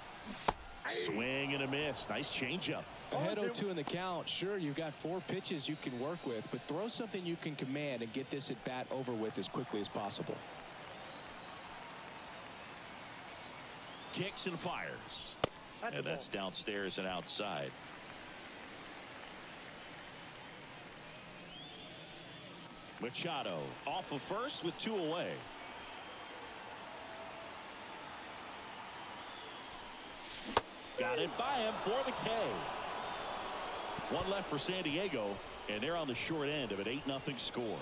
Swing and a miss. Nice changeup. Ahead 0-2 in the count. Sure, you've got 4 pitches you can work with, but throw something you can command and get this at bat over with as quickly as possible. Kicks and fires. And that's downstairs and outside. Machado off of first with 2 away. Got it by him for the K. 1 left for San Diego, and they're on the short end of an 8-0 score.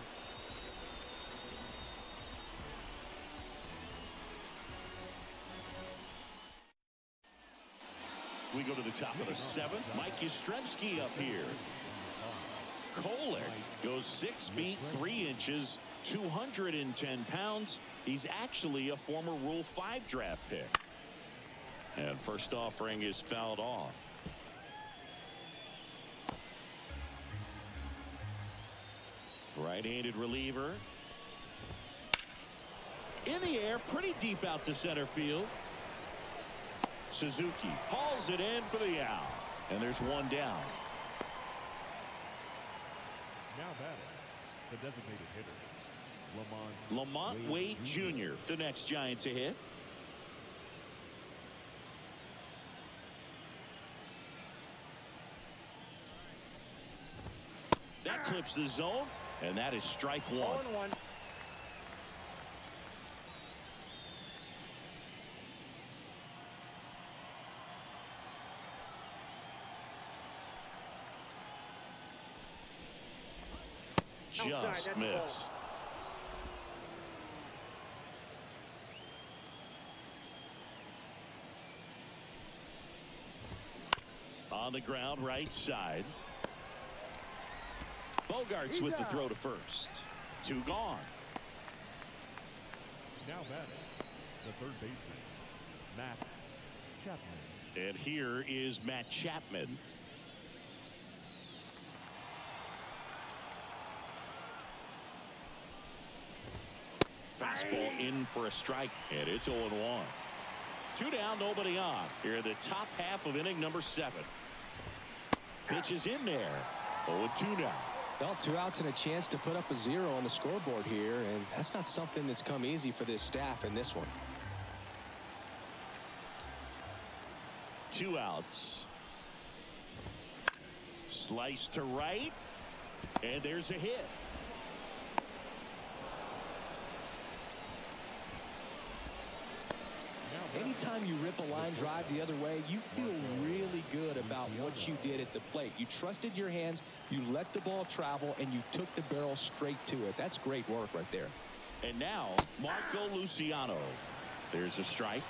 We go to the top of the 7th. Mike Yastrzemski up here. Kolek goes 6 feet 3 inches, 210 pounds. He's actually a former Rule 5 draft pick. And first offering is fouled off. Right-handed reliever. In the air, pretty deep out to center field. Suzuki hauls it in for the out. And there's 1 down. Now batting, the designated hitter, Lamont Wade Jr., the next Giant to hit. That clips the zone, and that is strike 1. 0-1. Just missed. On the ground, right side. Bogaerts with the throw to first. 2 gone. now batting, the third baseman, Matt Chapman. And here is Matt Chapman. Fastball in for a strike, and it's 0-1. 2 down, nobody on. Here in the top half of inning number 7. Pitch is in there. 0-2 now. Well, 2 outs and a chance to put up a 0 on the scoreboard here, and that's not something that's come easy for this staff in this one. 2 outs. Slice to right, and there's a hit. Anytime you rip a line drive the other way, you feel really good about what you did at the plate. You trusted your hands, you let the ball travel, and you took the barrel straight to it. That's great work right there. And now, Marco Luciano. There's a strike.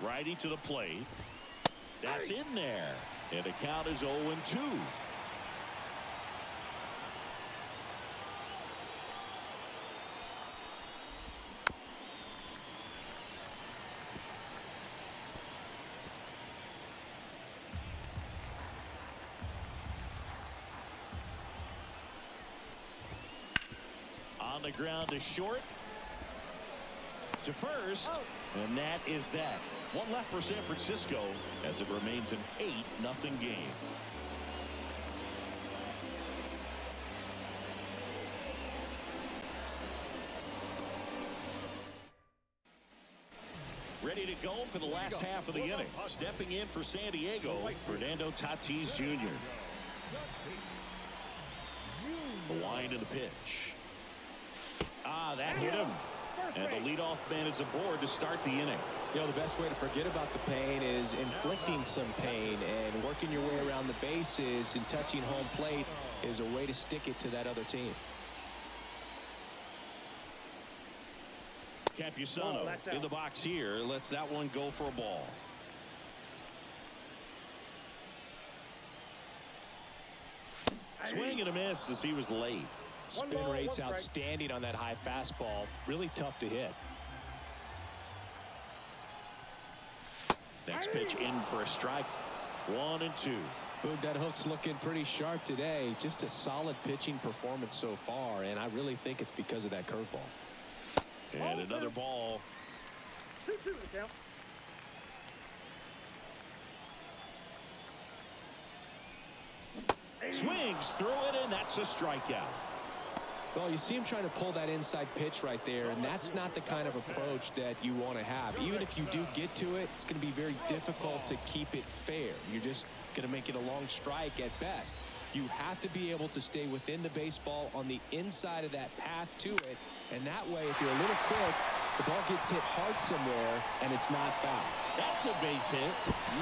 Righty to the plate. That's in there. And the count is 0-2. On the ground to short. To first. And that is that. 1 left for San Francisco as it remains an 8-0 game. Ready to go for the last half of the inning. Stepping in for San Diego, Fernando Tatis Jr. The wind of the pitch. That hit him. And the leadoff man is aboard to start the inning. You know, the best way to forget about the pain is inflicting some pain, and working your way around the bases and touching home plate is a way to stick it to that other team. Campusano in the box here. Lets that one go for a ball. Swing and a miss as he was late. Spin rate's outstanding on that high fastball. Really tough to hit. Next pitch in for a strike. 1-2. Boog, that hook's looking pretty sharp today. Just a solid pitching performance so far, and I really think it's because of that curveball. And another ball. 2-2 the count. Swings through it, and that's a strikeout. Well, you see him trying to pull that inside pitch right there, and that's not the kind of approach that you want to have. Even if you do get to it, it's going to be very difficult to keep it fair. You're just going to make it a long strike at best. You have to be able to stay within the baseball on the inside of that path to it, and that way, if you're a little quick, the ball gets hit hard somewhere, and it's not foul. That's a base hit.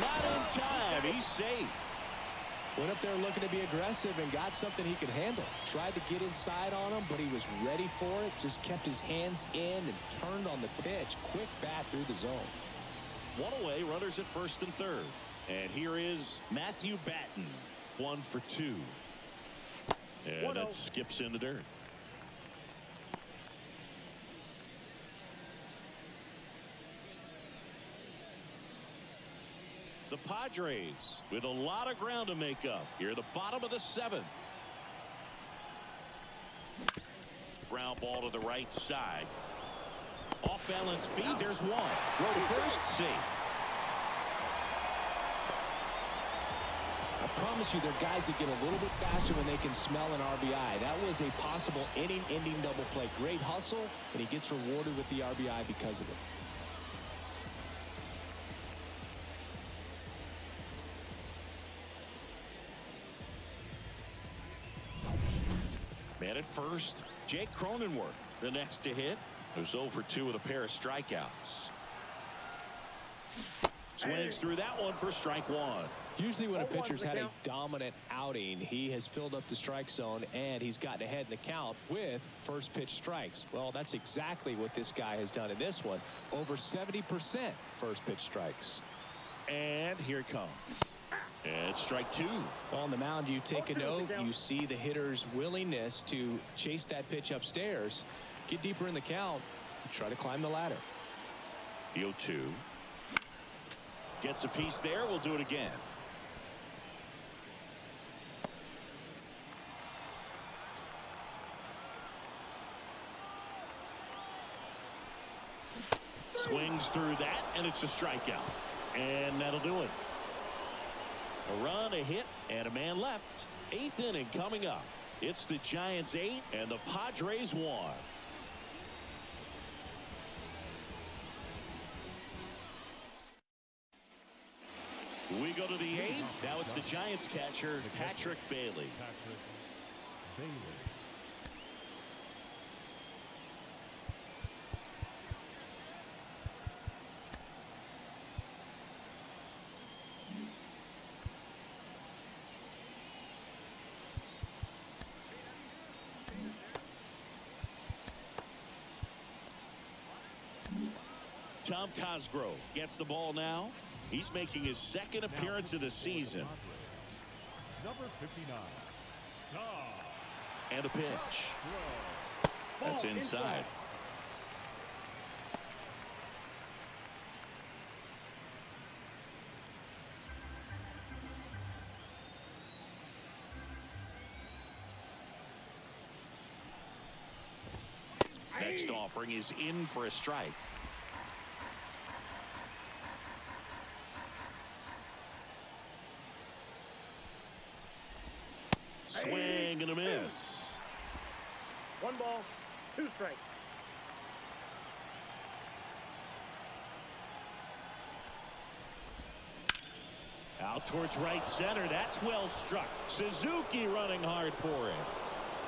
Not in time. He's safe. Went up there looking to be aggressive and got something he could handle. Tried to get inside on him, but he was ready for it. Just kept his hands in and turned on the pitch. Quick bat through the zone. 1 away, runners at first and third. And here is Matthew Batten. 1 for 2. And that skips in the dirt. The Padres with a lot of ground to make up here at the bottom of the 7th. Ground ball to the right side. Off balance feed. There's one. Throw to first. Safe. I promise you, there are guys that get a little bit faster when they can smell an RBI. That was a possible inning-ending double play. Great hustle, and he gets rewarded with the RBI because of it. Man at first, Jake Cronenworth, the next to hit. Who's 0 for 2 with a pair of strikeouts. Swings through that one for strike 1. Usually when a pitcher's had a dominant outing, he has filled up the strike zone and he's gotten ahead in the count with first pitch strikes. Well, that's exactly what this guy has done in this one. Over 70% first pitch strikes. And here it comes. And strike 2. On the mound, you take a note. You see the hitter's willingness to chase that pitch upstairs, get deeper in the count, try to climb the ladder. The 0-2. Gets a piece there. We'll do it again. Swings through that, and it's a strikeout. And that'll do it. A run, a hit, and a man left. 8th inning coming up. It's the Giants 8 and the Padres 1. We go to the 8th. Now it's the Giants catcher, Patrick Bailey. Tom Cosgrove gets the ball now. He's making his 2nd appearance of the season. Number 59. Tom. And a pitch. That's inside. Next offering is in for a strike. Swing and a miss. 1 ball, 2 strikes. Out towards right center. That's well struck. Suzuki running hard for it.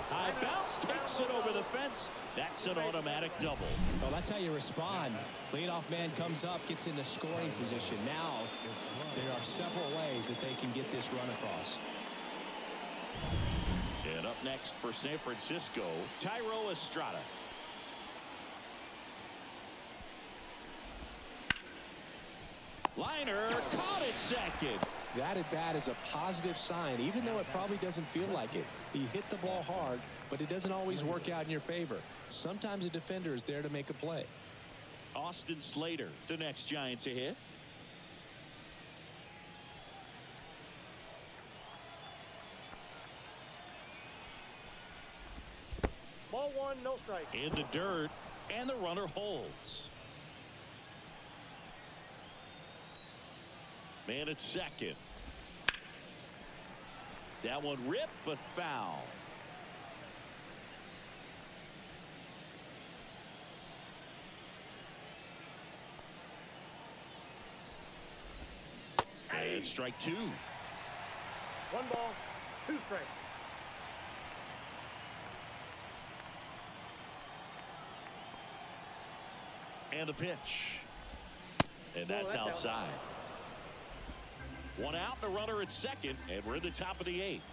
High bounce takes it over the fence. That's an automatic double. Well, that's how you respond. Leadoff man comes up, gets into scoring position. Now there are several ways that they can get this run across. And up next for San Francisco, Thairo Estrada. Liner caught it second. That at bat is a positive sign, even though it probably doesn't feel like it. He hit the ball hard, but it doesn't always work out in your favor. Sometimes a defender is there to make a play. Austin Slater, the next Giant to hit. Ball 1, no strike. In the dirt, and the runner holds. Man at second. That one ripped, but foul. And strike 2. 1 ball, 2 strikes. And the pitch. And that's outside. 1 out and a runner at second, and we're in the top of the 8th.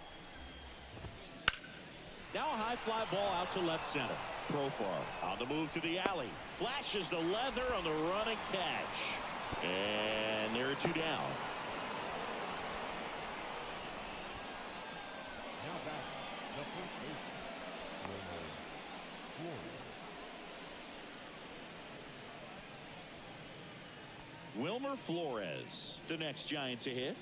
Now a high fly ball out to left center. Profar on the move to the alley. Flashes the leather on the running catch. And there are 2 down. Now back, the first baseman, Wilmer Flores, the next Giant to hit.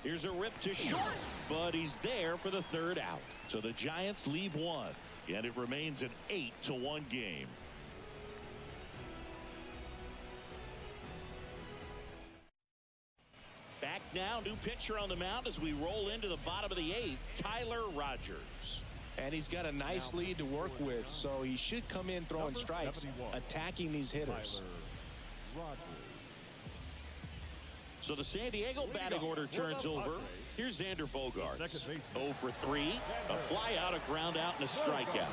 Here's a rip to short, but he's there for the 3rd out. So the Giants leave 1, and it remains an 8-1 game. Back now, new pitcher on the mound as we roll into the bottom of the 8th, Tyler Rogers. And he's got a nice lead to work with, so he should come in throwing strikes, attacking these hitters. So the San Diego batting order turns over. Here's Xander Bogaerts. 0 for 3. A fly out, a ground out, and a strikeout.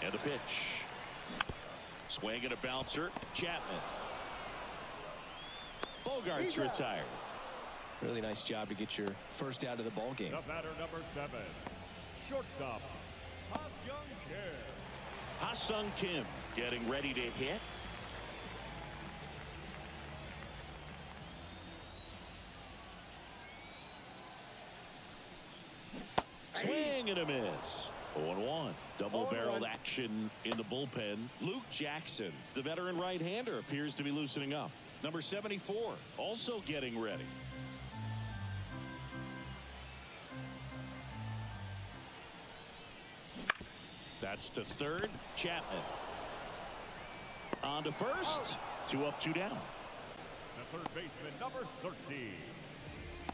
And the pitch. Swing and a bouncer. Chapman. Bogaerts retired. Really nice job to get your first out of the ball game. The batter number 7, shortstop, Ha-Seong Kim. Ha-Seong Kim getting ready to hit. Swing and a miss. 0-1. Double-barreled action in the bullpen. Luke Jackson, the veteran right-hander, appears to be loosening up. Number 74, also getting ready. That's to third. Chapman. On to first. 2 up, 2 down. The third baseman, number 13,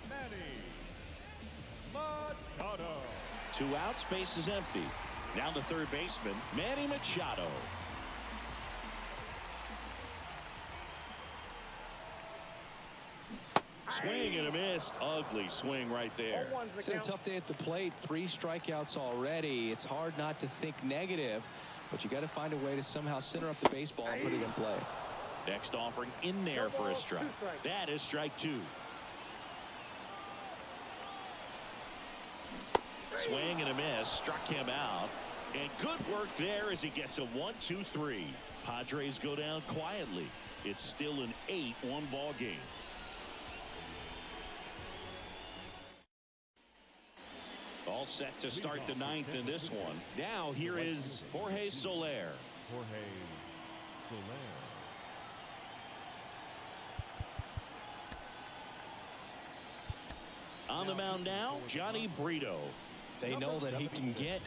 Manny Machado. 2 outs, base is empty. Now the third baseman, Manny Machado. Swing and a miss. Ugly swing right there. It's a tough day at the plate. 3 strikeouts already. It's hard not to think negative, but you got to find a way to somehow center up the baseball and put it in play. Next offering in there for a strike. That is strike 2. Swing and a miss. Struck him out. And good work there as he gets a 1-2-3. Padres go down quietly. It's still an 8-1 ball game. All set to start the 9th in this one. Now here is Jorge Soler. Jorge Soler. On the mound now, Johnny Brito. They know that he can get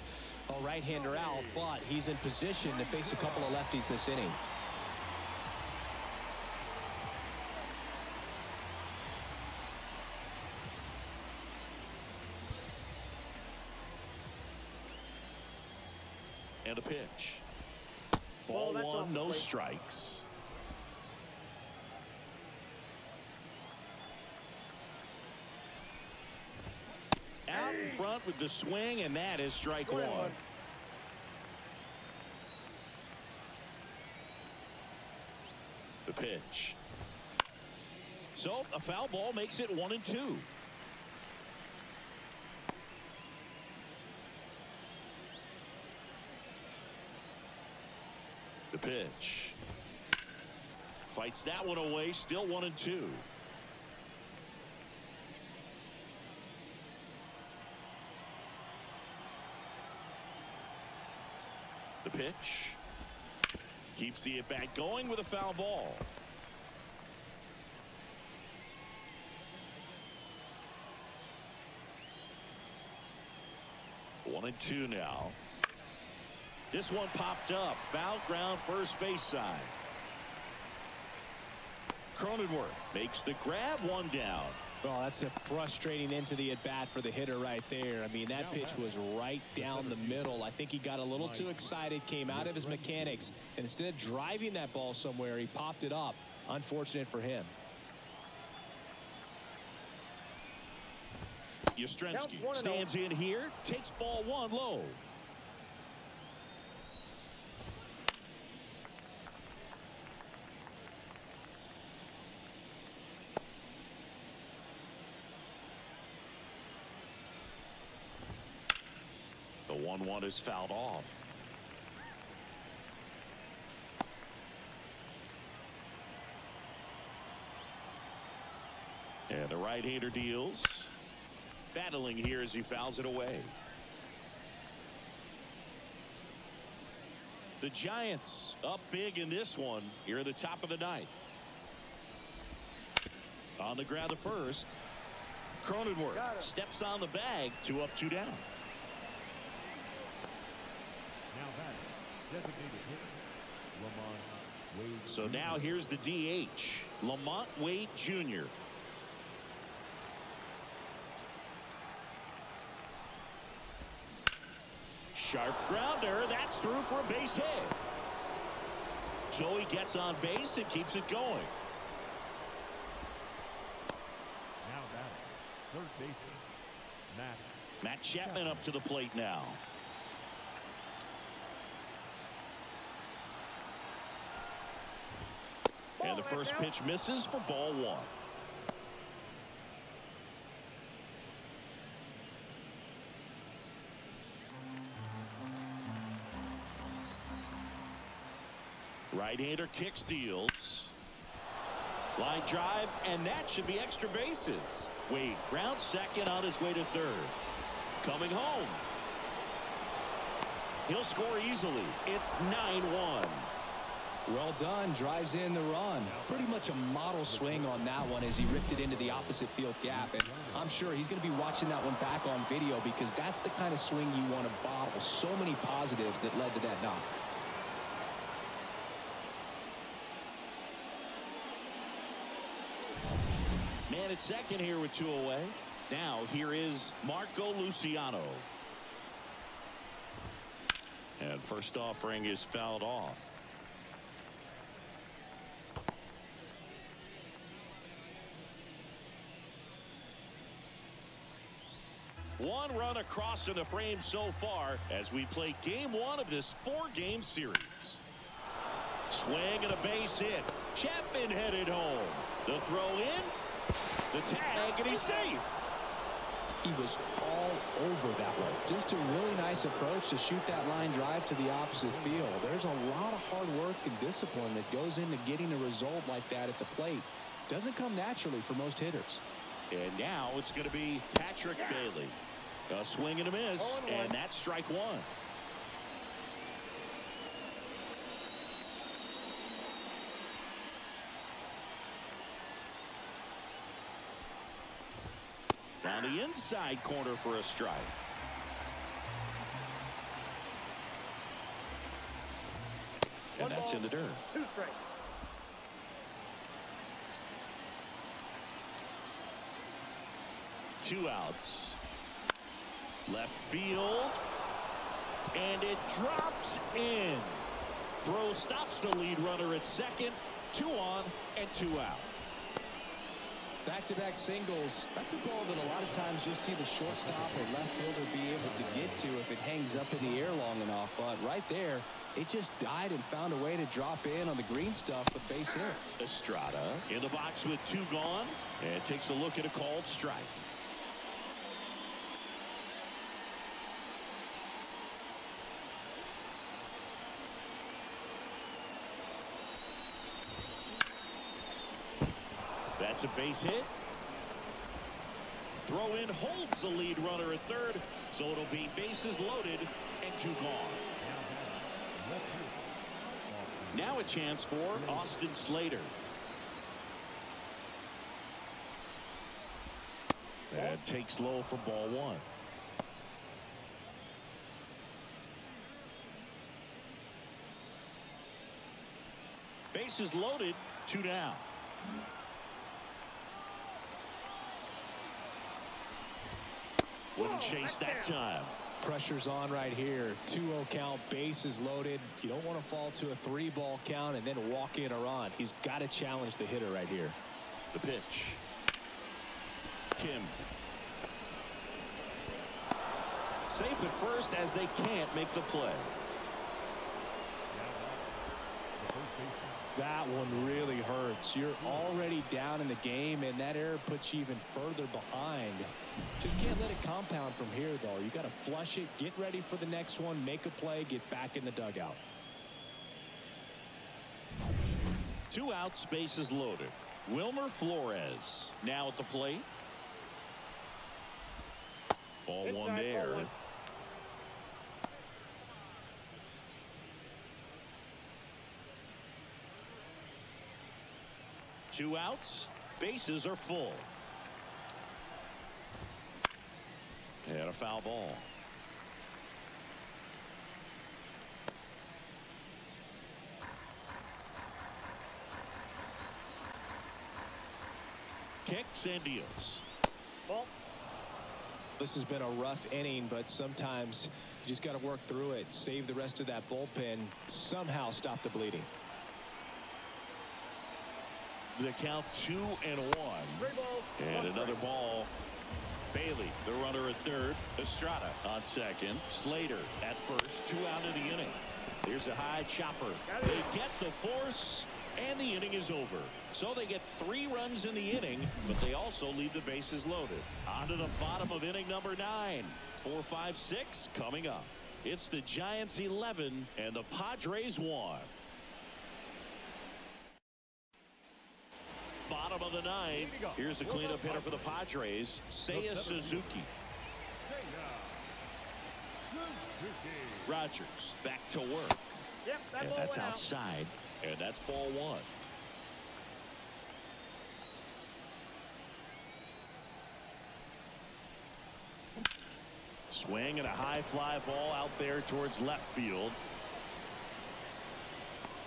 a right-hander out, but he's in position to face a couple of lefties this inning. And a pitch. Ball 1, no strikes. Out in front with the swing, and that is strike 1. The pitch. So a foul ball makes it 1-2. The pitch. Fights that one away, still 1-2. The pitch. Keeps the at-bat going with a foul ball. One and 2 now. This one popped up. Foul ground, first base side. Cronenworth makes the grab, 1 down. Oh, that's a frustrating end to the at-bat for the hitter right there. I mean, that pitch was right down the middle. I think he got a little too excited, came out of his mechanics, and instead of driving that ball somewhere, he popped it up. Unfortunate for him. Yastrzemski stands in here, takes ball 1 low. The 1-1 is fouled off. And the right-hander deals. Battling here as he fouls it away. The Giants up big in this one here at the top of the 9th. On the ground to first. Cronenworth steps on the bag, 2 up, 2 down. So now here's the DH, Lamont Wade Jr. Sharp grounder, that's through for a base hit. So he gets on base and keeps it going. Now batting, third baseman, Matt Chapman up to the plate now. And the first pitch misses for ball 1. Right-hander kicks, deals. Line drive, and that should be extra bases. Wade rounds second on his way to third. coming home. He'll score easily. It's 9-1. Well done. Drives in the run. Pretty much a model swing on that one as he ripped it into the opposite field gap. And I'm sure he's going to be watching that one back on video because that's the kind of swing you want to bottle. So many positives that led to that knock. Man at second here with 2 away. Now here is Marco Luciano. And first offering is fouled off. One run across in the frame so far as we play game 1 of this 4-game series. Swing and a base hit. Chapman headed home. The throw in. The tag, and he's safe. He was all over that one. Just a really nice approach to shoot that line drive to the opposite field. There's a lot of hard work and discipline that goes into getting a result like that at the plate. Doesn't come naturally for most hitters. And now it's going to be Patrick Bailey. A swing and a miss, and that's strike 1. Down the inside corner for a strike. And that's in the dirt. 2 strikes. Two outs. Left field. And it drops in. Throw stops the lead runner at second. 2 on and 2 out. Back-to-back singles. That's a ball that a lot of times you'll see the shortstop or left fielder be able to get to if it hangs up in the air long enough. But right there, it just died and found a way to drop in on the green stuff with base hit. Estrada in the box with 2 gone and takes a look at a called strike. That's a base hit. Throw in holds the lead runner at third, so it'll be bases loaded and 2 gone. Now a chance for Austin Slater. And takes low for ball 1. Bases loaded, 2 down. Wouldn't chase that time. Pressure's on right here. 2-0 count, bases loaded. You don't want to fall to a 3-ball count and then walk in a run. He's got to challenge the hitter right here. The pitch. Kim. Safe at first as they can't make the play. That one really hurts. You're already down in the game, and that error puts you even further behind. Just can't let it compound from here, though. You got to flush it, get ready for the next one, make a play, get back in the dugout. 2 outs, bases loaded. Wilmer Flores now at the plate. Ball 1 there. Ball 1. 2 outs, bases are full. And a foul ball. Kicks and deals. Ball. This has been a rough inning, but sometimes you just got to work through it, save the rest of that bullpen, somehow stop the bleeding. The count 2-1. 3 balls. And 1 another strike. ball. Bailey, the runner at third. Estrada on second. Slater at first. 2 out of the inning. Here's a high chopper. They get the force, and the inning is over. So they get 3 runs in the inning, but they also leave the bases loaded. On to the bottom of inning number 9. 4, 5, 6 coming up. It's the Giants 11 and the Padres 1. Bottom of the 9. Here's the cleanup hitter for the Padres, Seiya Suzuki. Rogers back to work. Yep, that And ball that's went out. outside. And that's ball one. Swing and a high fly ball out there towards left field.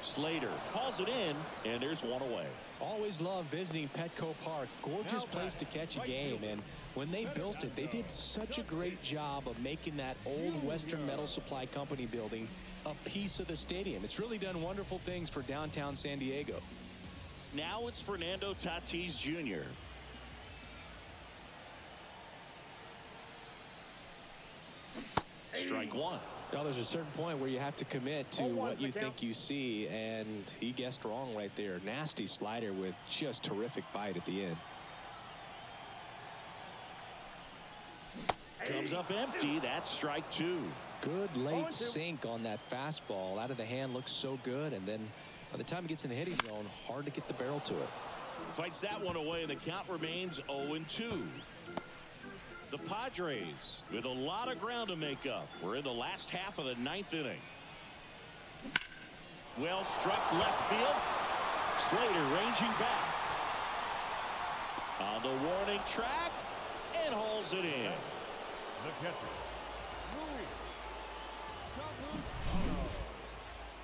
Slater hauls it in, and there's one away. Always love visiting Petco Park. Gorgeous place to catch a game. And when they built it, they did such a great job of making that old Western Metal Supply Company building a piece of the stadium. It's really done wonderful things for downtown San Diego. Now it's Fernando Tatis Jr. Strike one. Well, there's a certain point where you have to commit to what you think you see, and he guessed wrong right there. Nasty slider with just terrific bite at the end. Comes up empty. That's strike two. Good late sink on that fastball. Out of the hand, looks so good, and then by the time it gets in the hitting zone, hard to get the barrel to it. Fights that one away, and the count remains 0-2. The Padres with a lot of ground to make up. We're in the last half of the ninth inning. Well struck left field. Slater ranging back. On the warning track and hauls it in. The catcher,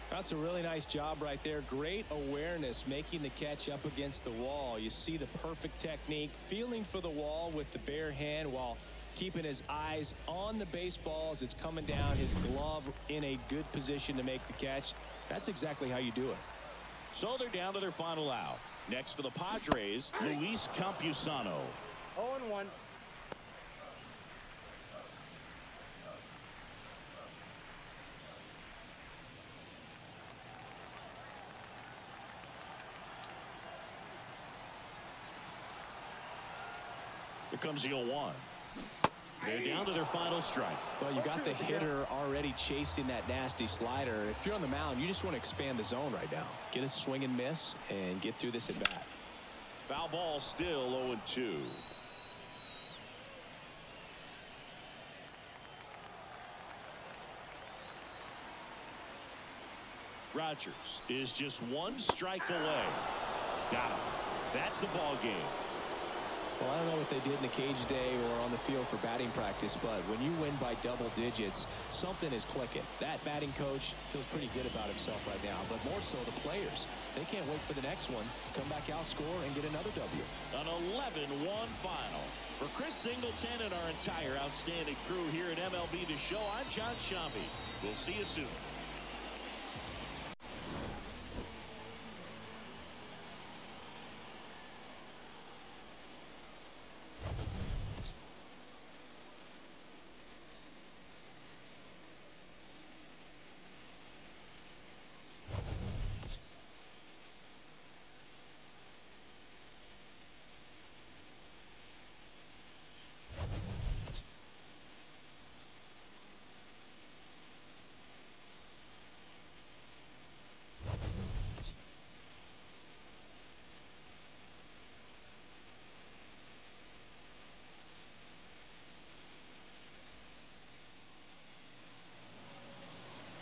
That's a really nice job right there. Great awareness, making the catch up against the wall. You see the perfect technique, feeling for the wall with the bare hand while keeping his eyes on the baseball as it's coming down, his glove in a good position to make the catch. That's exactly how you do it. So they're down to their final out. Next for the Padres, Luis Campusano. 0-1. Here comes the 0-1. They're down to their final strike. Well, you got the hitter already chasing that nasty slider. If you're on the mound, you just want to expand the zone right now. Get a swing and miss and get through this at bat. Foul ball still 0-2. Rogers is just one strike away. Got him. That's the ball game. Well, I don't know what they did in the cage today or on the field for batting practice, but when you win by double digits, something is clicking. That batting coach feels pretty good about himself right now, but more so the players. They can't wait for the next one. Come back out, score, and get another W. An 11-1 final. For Chris Singleton and our entire outstanding crew here at MLB The Show, I'm John Shambi. We'll see you soon.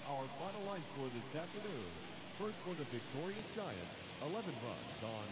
Our final line score this afternoon. First for the victorious Giants, 11 runs on